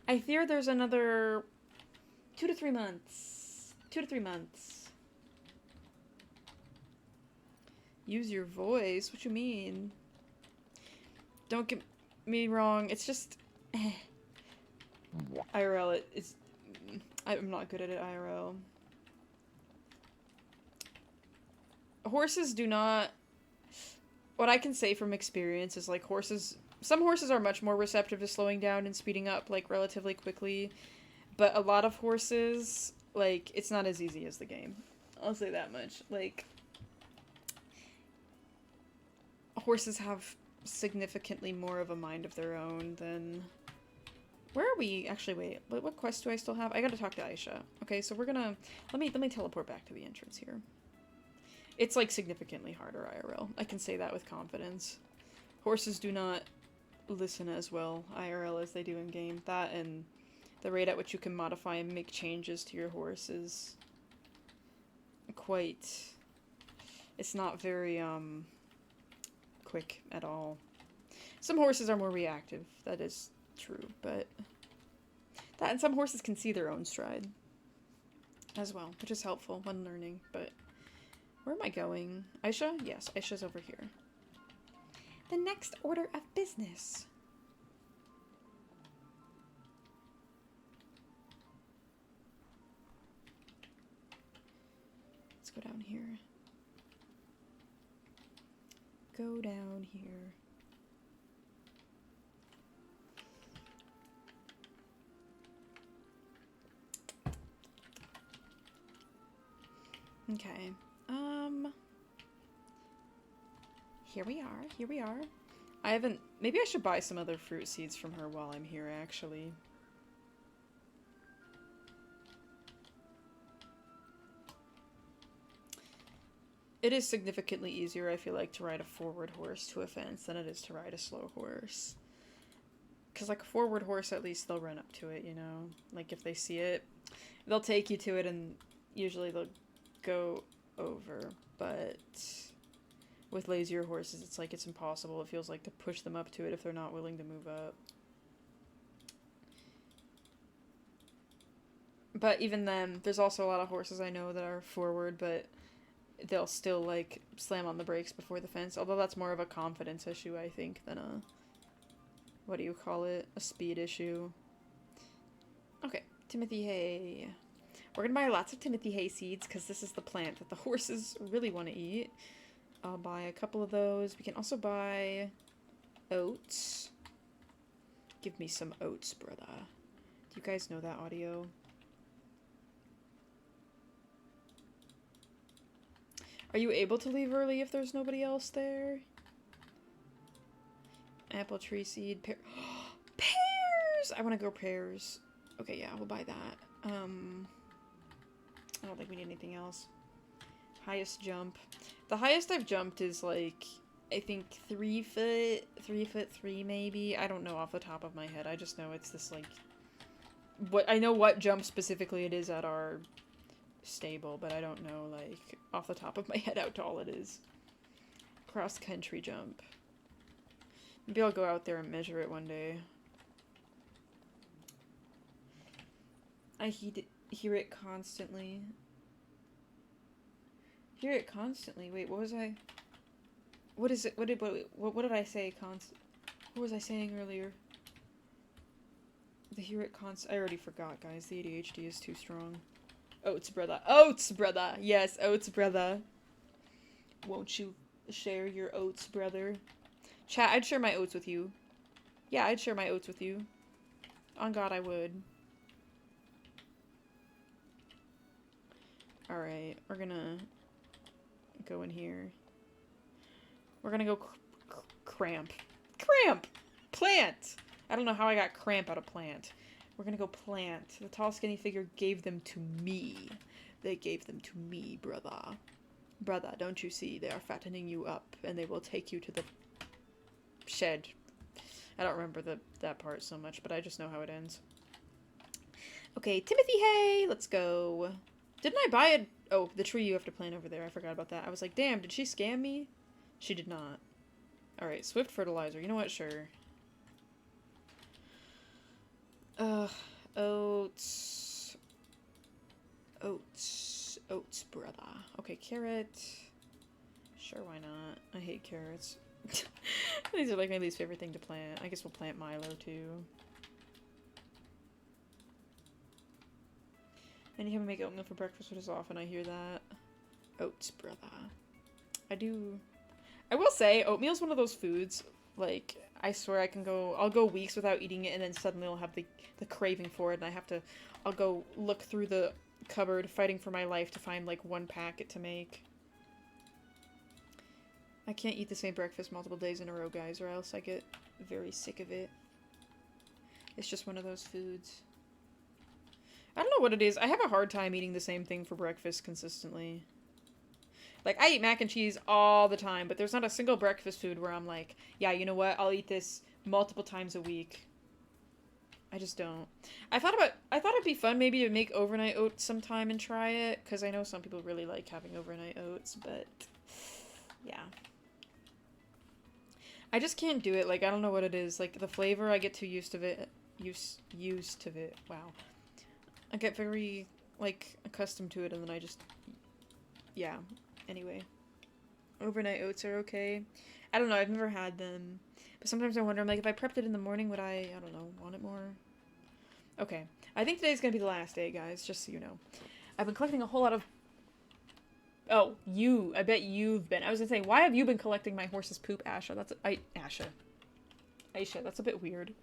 I fear there's another 2 to 3 months. 2 to 3 months. Use your voice? What you mean? Don't get me wrong, it's just IRL, I'm not good at it IRL. Horses do not... What I can say from experience is, like, some horses are much more receptive to slowing down and speeding up, like, relatively quickly. But a lot of horses, like, it's not as easy as the game. I'll say that much. Like, horses have significantly more of a mind of their own than... Where are we? Actually, wait. What quest do I still have? I gotta talk to Aisha. Okay, so we're gonna... Let me teleport back to the entrance here. It's, like, significantly harder IRL. I can say that with confidence. Horses do not listen as well IRL as they do in-game. That and the rate at which you can modify and make changes to your horse is quite... It's not very, quick at all. Some horses are more reactive. That is true, but... That and some horses can see their own stride as well, which is helpful when learning, but... Where am I going? Aisha? Yes, Aisha's over here. The next order of business. Let's go down here. Go down here. Okay. Here we are. Here we are. I haven't... Maybe I should buy some other fruit seeds from her while I'm here, actually. It is significantly easier, I feel like, to ride a forward horse to a fence than it is to ride a slow horse. Because, like, a forward horse, at least they'll run up to it, you know? Like, if they see it, they'll take you to it, and usually they'll go over. But with lazier horses, it's like it's impossible, it feels like, to push them up to it if they're not willing to move up. But even then, there's also a lot of horses I know that are forward, but they'll still, like, slam on the brakes before the fence. Although that's more of a confidence issue, I think, than a... What do you call it? A speed issue. Okay, Timothy hay. We're gonna buy lots of Timothy hay seeds, because this is the plant that the horses really want to eat. I'll buy a couple of those. We can also buy oats. Give me some oats, brother. Do you guys know that audio? Are you able to leave early if there's nobody else there? Apple tree seed, pears! I want to grow pears. Okay, yeah, we'll buy that. I don't think we need anything else. Highest jump. The highest I've jumped is, like, I think 3 foot, 3'3" maybe. I don't know off the top of my head. I just know it's this, like, I know what jump specifically it is at our stable, but I don't know, like, off the top of my head how tall it is. Cross country jump. Maybe I'll go out there and measure it one day. I hear it constantly. Hear it constantly. Wait, what was I? What is it? What did I say? What was I saying earlier? The hear it I already forgot, guys. The ADHD is too strong. Oats, brother. Oats, brother. Yes, oats, brother. Won't you share your oats, brother? Chat, I'd share my oats with you. Yeah, I'd share my oats with you. On God, I would. Alright, we're gonna go in here. We're gonna go cramp. Cramp! Plant! I don't know how I got cramp out of plant. We're gonna go plant. The tall, skinny figure gave them to me. They gave them to me, brother. Brother, don't you see? They are fattening you up, and they will take you to the shed. I don't remember that part so much, but I just know how it ends. Okay, Timothy hay! Let's go. Didn't I buy it? Oh, the tree you have to plant over there. I forgot about that. I was like, damn, did she scam me? She did not. Alright, swift fertilizer. You know what? Sure. Oats. Oats, brother. Okay, carrot. Sure, why not? I hate carrots. These are like my least favorite thing to plant. I guess we'll plant Milo too. And you haven't make oatmeal for breakfast, which is often I hear that. Oats, brother. I will say, oatmeal's one of those foods, like, I swear I'll go weeks without eating it, and then suddenly I'll have the craving for it, and I'll go look through the cupboard, fighting for my life to find, like, one packet to make. I can't eat the same breakfast multiple days in a row, guys, or else I get very sick of it. It's just one of those foods. I don't know what it is. I have a hard time eating the same thing for breakfast consistently. Like, I eat mac and cheese all the time, but there's not a single breakfast food where I'm like, yeah, you know what? I'll eat this multiple times a week. I just don't. I thought it'd be fun maybe to make overnight oats sometime and try it, because I know some people really like having overnight oats, but yeah. I just can't do it. Like, I don't know what it is. Like, the flavor, I get too used to it. Used to it. Wow. I get very, like, accustomed to it, and then I just... Yeah. Anyway. Overnight oats are okay. I don't know, I've never had them. But sometimes I wonder, I'm like, if I prepped it in the morning, would I don't know, want it more? Okay. I think today's gonna be the last day, guys, just so you know. I've been collecting a whole lot of... Oh, I bet you've been. I was gonna say, why have you been collecting my horse's poop, Asha? Aisha, that's a bit weird.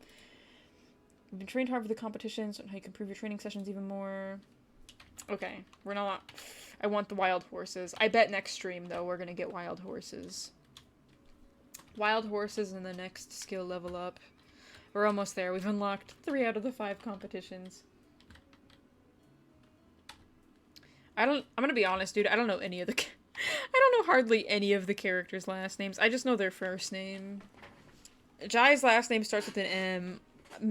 You've been trained hard for the competitions, and how you can improve your training sessions even more. Okay, we're not... I want the wild horses. I bet next stream, though, we're gonna get wild horses. Wild horses in the next skill level up. We're almost there. We've unlocked 3 out of the 5 competitions. I'm gonna be honest, dude. I don't know any of the... I don't know hardly any of the characters' last names. I just know their first name. Jai's last name starts with an M.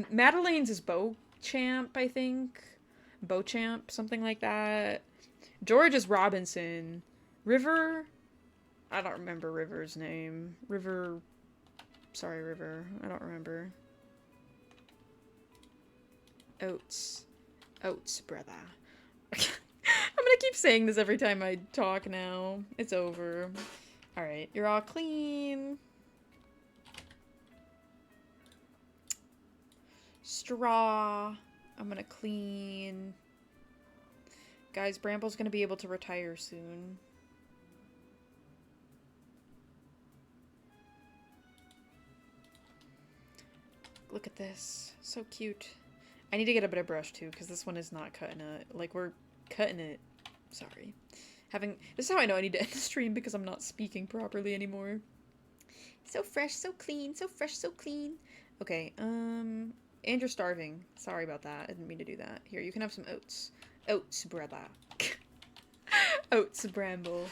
Madelaine's is Beauchamp, I think. Beauchamp, something like that. George is Robinson. River... I don't remember River's name. River... Sorry, River. I don't remember. Oats. Oats, brother. I'm gonna keep saying this every time I talk now. It's over. Alright, you're all clean. Straw. I'm gonna clean. Guys, Bramble's gonna be able to retire soon. Look at this. So cute. I need to get a better brush too, because this one is not cutting it. Like, we're cutting it. Sorry. This is how I know I need to end the stream, because I'm not speaking properly anymore. So fresh, so clean, so fresh, so clean. Okay, and you're starving. Sorry about that. I didn't mean to do that. Here, you can have some oats. Oats, brother. Oats, Bramble.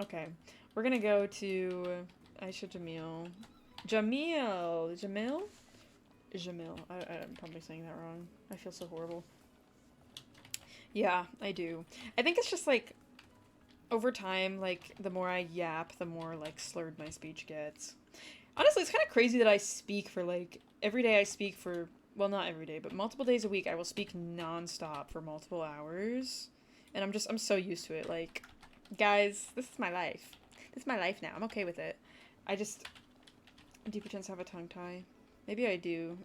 Okay, we're gonna go to Aisha Jamil. Jamil? Jamil. I'm probably saying that wrong. I feel so horrible. Yeah, I do. I think it's just, like, over time, like, the more I yap, the more, like, slurred my speech gets. Honestly, it's kind of crazy that I speak for, like, every day I speak for, well, not every day, but multiple days a week I will speak non-stop for multiple hours. And I'm so used to it. Like, guys, this is my life. This is my life now. I'm okay with it. Do you pretend to have a tongue tie? Maybe I do.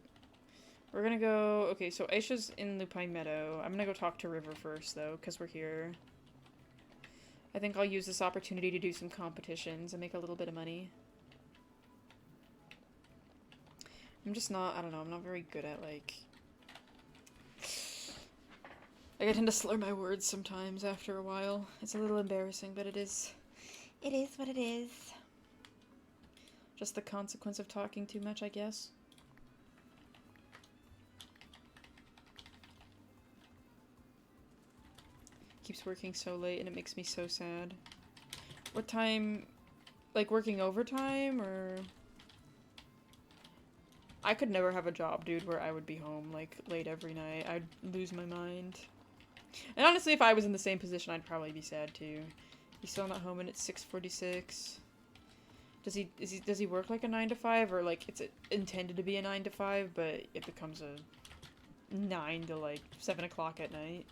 We're gonna go... Okay, so Aisha's in Lupine Meadow. I'm gonna go talk to River first, though, because we're here. I think I'll use this opportunity to do some competitions and make a little bit of money. I'm just not... I don't know. I'm not very good at, like... I tend to slur my words sometimes after a while. It's a little embarrassing, but it is... It is what it is. Just the consequence of talking too much, I guess. Keeps working so late and it makes me so sad. What time? Like, working overtime, or... I could never have a job, dude, where I would be home, like, late every night. I'd lose my mind. And honestly, if I was in the same position, I'd probably be sad, too. He's still not home and it's 6:46. Does he work like a 9 to 5, or like it's intended to be a 9 to 5, but it becomes a 9 to like 7 o'clock at night?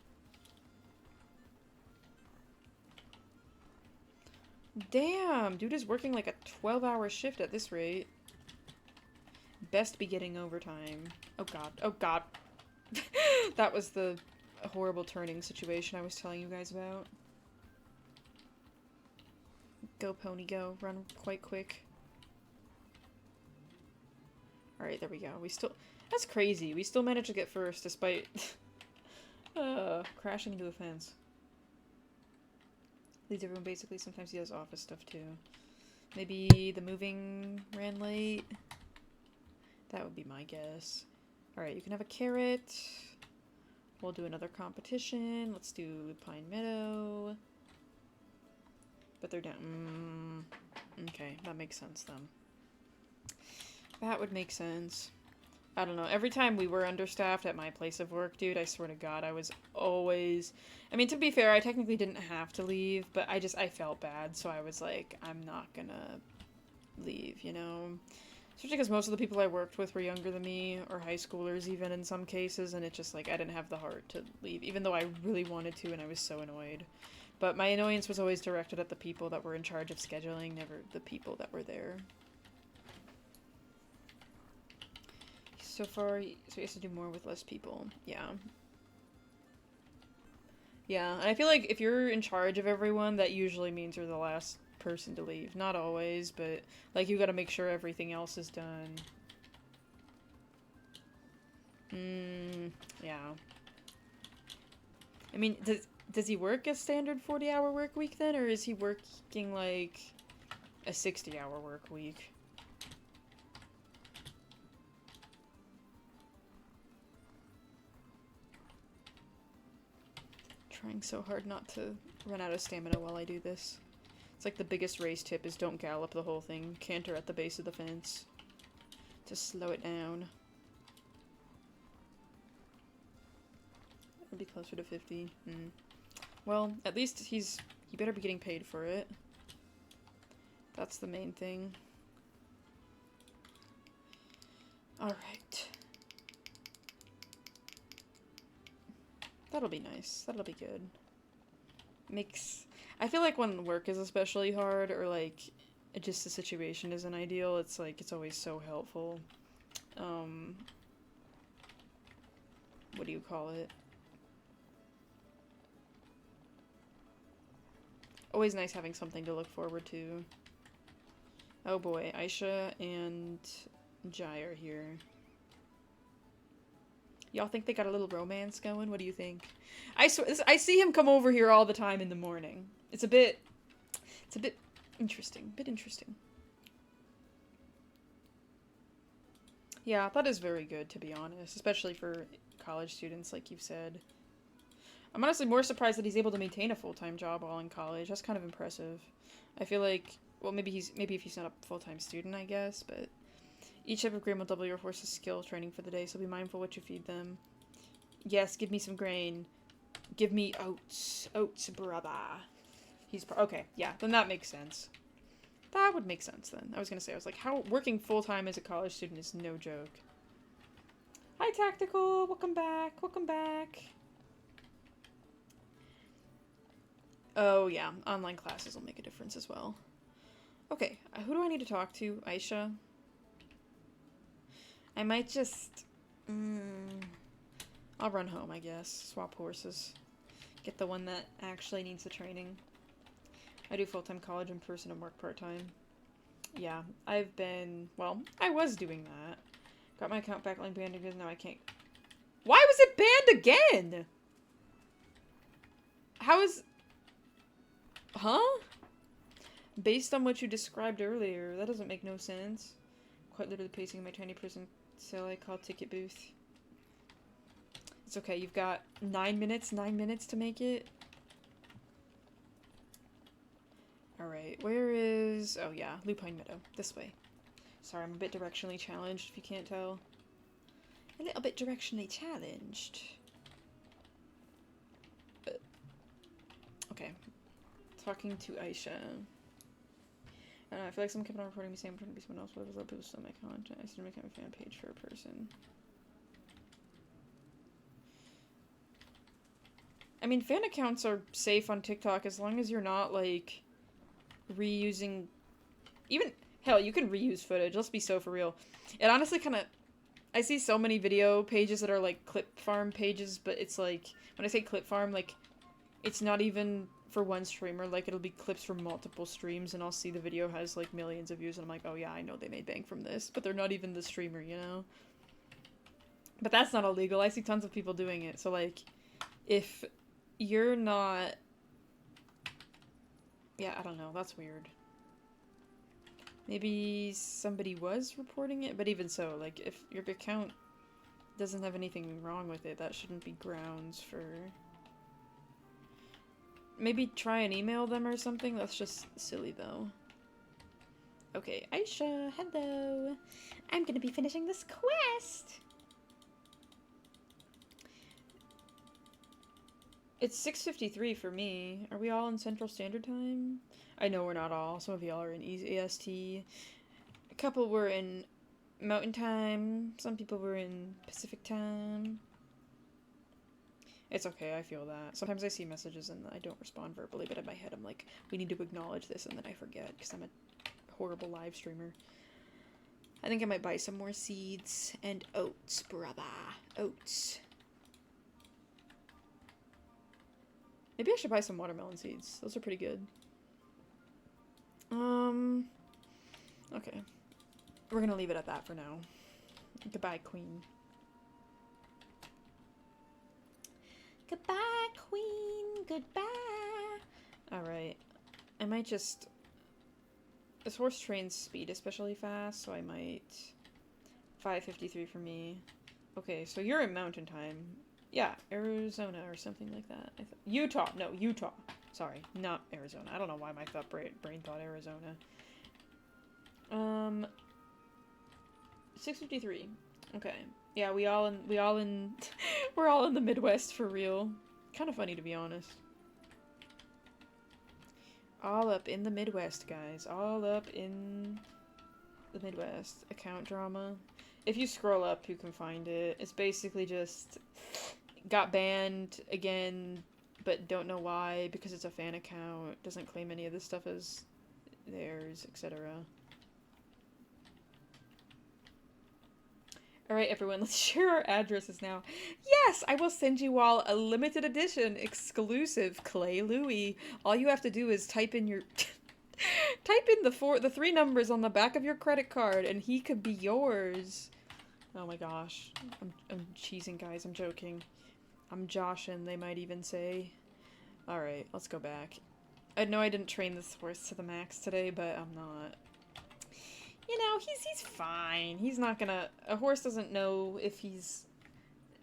Damn, dude is working like a 12-hour shift at this rate. Best be getting overtime. Oh god, oh god. That was the horrible turning situation I was telling you guys about. Go, pony, go. Run quite quick. Alright, there we go. That's crazy. We still managed to get first despite crashing into the fence. Leads everyone basically. Sometimes he does office stuff too. Maybe the moving ran late. That would be my guess. Alright, you can have a carrot. We'll do another competition. Let's do Pine Meadow. But they're down. Okay, that makes sense then. That would make sense. I don't know. Every time we were understaffed at my place of work, dude, I swear to God, I was always... I mean, to be fair, I technically didn't have to leave, but I felt bad, so I was like, I'm not gonna leave, you know? Especially because most of the people I worked with were younger than me, or high schoolers even in some cases, and it's just like, I didn't have the heart to leave, even though I really wanted to, and I was so annoyed. But my annoyance was always directed at the people that were in charge of scheduling, never the people that were there. So far, so he has to do more with less people. Yeah. Yeah, and I feel like if you're in charge of everyone, that usually means you're the last person to leave. Not always, but, like, you gotta make sure everything else is done. Yeah. I mean, Does he work a standard 40-hour work week then, or is he working like a 60-hour work week? Trying so hard not to run out of stamina while I do this. It's like the biggest race tip is don't gallop the whole thing. Canter at the base of the fence. Just slow it down. It'll be closer to 50. Well, at least he better be getting paid for it. That's the main thing. Alright. That'll be nice. That'll be good. I feel like when work is especially hard, or like just the situation isn't ideal, it's like it's always so helpful. What do you call it? Always nice having something to look forward to. Oh boy, Aisha and Jai are here. Y'all think they got a little romance going? What do you think? I see him come over here all the time in the morning. It's a bit interesting. Yeah, that is very good, to be honest. Especially for college students, like you've said. I'm honestly more surprised that he's able to maintain a full-time job while in college. That's kind of impressive. I feel like, well, maybe if he's not a full-time student, I guess, but each type of grain will double your horse's skill training for the day, so be mindful what you feed them. Yes, give me some grain. Give me oats. Oats, brother. Okay, yeah, then that makes sense. That would make sense, then. I was like, how working full-time as a college student is no joke. Hi, Tactical! Welcome back. Oh, yeah, online classes will make a difference as well. Okay, who do I need to talk to? Aisha? I might just... I'll run home, I guess. Swap horses. Get the one that actually needs the training. I do full-time college in person and work part-time. Yeah, I was doing that. Got my account back banned because now I can't... Why was it banned again? How is... Huh? Based on what you described earlier, that doesn't make no sense. Quite literally pacing in my tiny prison cell I call ticket booth. It's okay, you've got 9 minutes to make it. Alright, where is... Oh yeah, Lupine Meadow. This way. Sorry, I'm a bit directionally challenged, if you can't tell. A little bit directionally challenged. Okay. Talking to Aisha. I feel like someone kept on reporting me saying I'm trying to be someone else, but I was let people steal my content. I started making a fan page for a person. I mean, fan accounts are safe on TikTok as long as you're not, like, reusing... Even... Hell, you can reuse footage. Let's be so for real. It honestly kind of... I see so many video pages that are, like, clip farm pages, but it's, like... When I say clip farm, like, it's not even for one streamer. Like, it'll be clips from multiple streams, and I'll see the video has, like, millions of views, and I'm like, oh yeah, I know they made bank from this. But they're not even the streamer, you know? But that's not illegal. I see tons of people doing it. So, like, if you're not... Yeah, I don't know. That's weird. Maybe somebody was reporting it, but even so, like, if your account doesn't have anything wrong with it, that shouldn't be grounds for... Maybe try and email them or something? That's just silly, though. Okay, Aisha, hello! I'm gonna be finishing this quest! It's 6:53 for me. Are we all in Central Standard Time? I know we're not all. Some of y'all are in EST. A couple were in Mountain Time. Some people were in Pacific Time. It's okay, I feel that. Sometimes I see messages and I don't respond verbally, but in my head I'm like, we need to acknowledge this, and then I forget, because I'm a horrible live streamer. I think I might buy some more seeds and oats, brother. Oats. Maybe I should buy some watermelon seeds. Those are pretty good. Okay. We're gonna leave it at that for now. Goodbye, queen. Goodbye, queen. Goodbye. Alright. I might just... This horse trains speed especially fast, so I might... 5:53 for me. Okay, so you're in mountain time. Yeah, Arizona or something like that. Utah. No, Utah. Sorry, not Arizona. I don't know why my brain thought Arizona. 6:53. Okay. Yeah, we're all in the Midwest for real. Kind of funny to be honest. All up in the Midwest, guys. All up in the Midwest. Account drama. If you scroll up, you can find it. It's basically just got banned again, but don't know why, because it's a fan account. Doesn't claim any of this stuff as theirs, etc. Alright, everyone, let's share our addresses now. Yes, I will send you all a limited edition exclusive Clay Louie. All you have to do is type in your... type in the 3 numbers on the back of your credit card, and he could be yours. Oh my gosh. I'm cheesing, guys. I'm joking. I'm joshing, they might even say. Alright, let's go back. I know I didn't train this horse to the max today, but I'm not... You know, he's fine. He's not gonna... A horse doesn't know if he's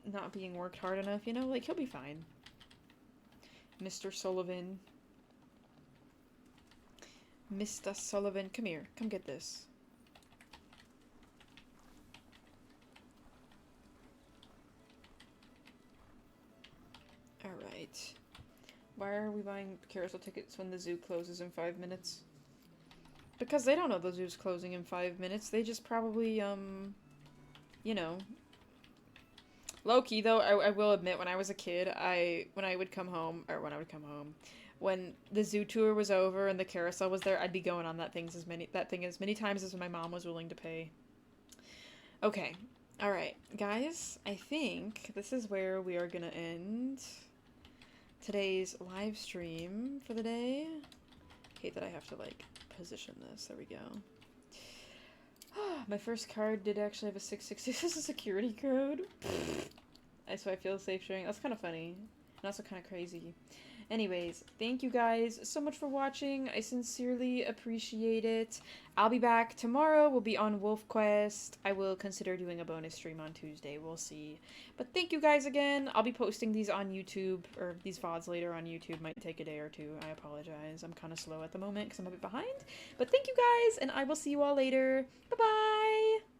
not being worked hard enough, you know? Like, he'll be fine. Mr. Sullivan. Mr. Sullivan, come here. Come get this. Alright. Why are we buying carousel tickets when the zoo closes in 5 minutes? Because they don't know the zoo's closing in 5 minutes. They just probably, you know. Low-key, though, I will admit, when I was a kid, when the zoo tour was over and the carousel was there, I'd be going on that thing as many times as my mom was willing to pay. Okay. Alright. Guys, I think this is where we are gonna end today's live stream for the day. Hate that I have to, like, position this. There we go. My first card did actually have a 660. This is a security code. So I feel safe sharing. That's kind of funny. And also kind of crazy. Anyways, thank you guys so much for watching. I sincerely appreciate it. I'll be back tomorrow. We'll be on Wolf Quest. I will consider doing a bonus stream on Tuesday. We'll see. But thank you guys again. I'll be posting these on YouTube, or these VODs later on YouTube. Might take a day or two. I apologize. I'm kind of slow at the moment because I'm a bit behind. But thank you guys, and I will see you all later. Bye-bye!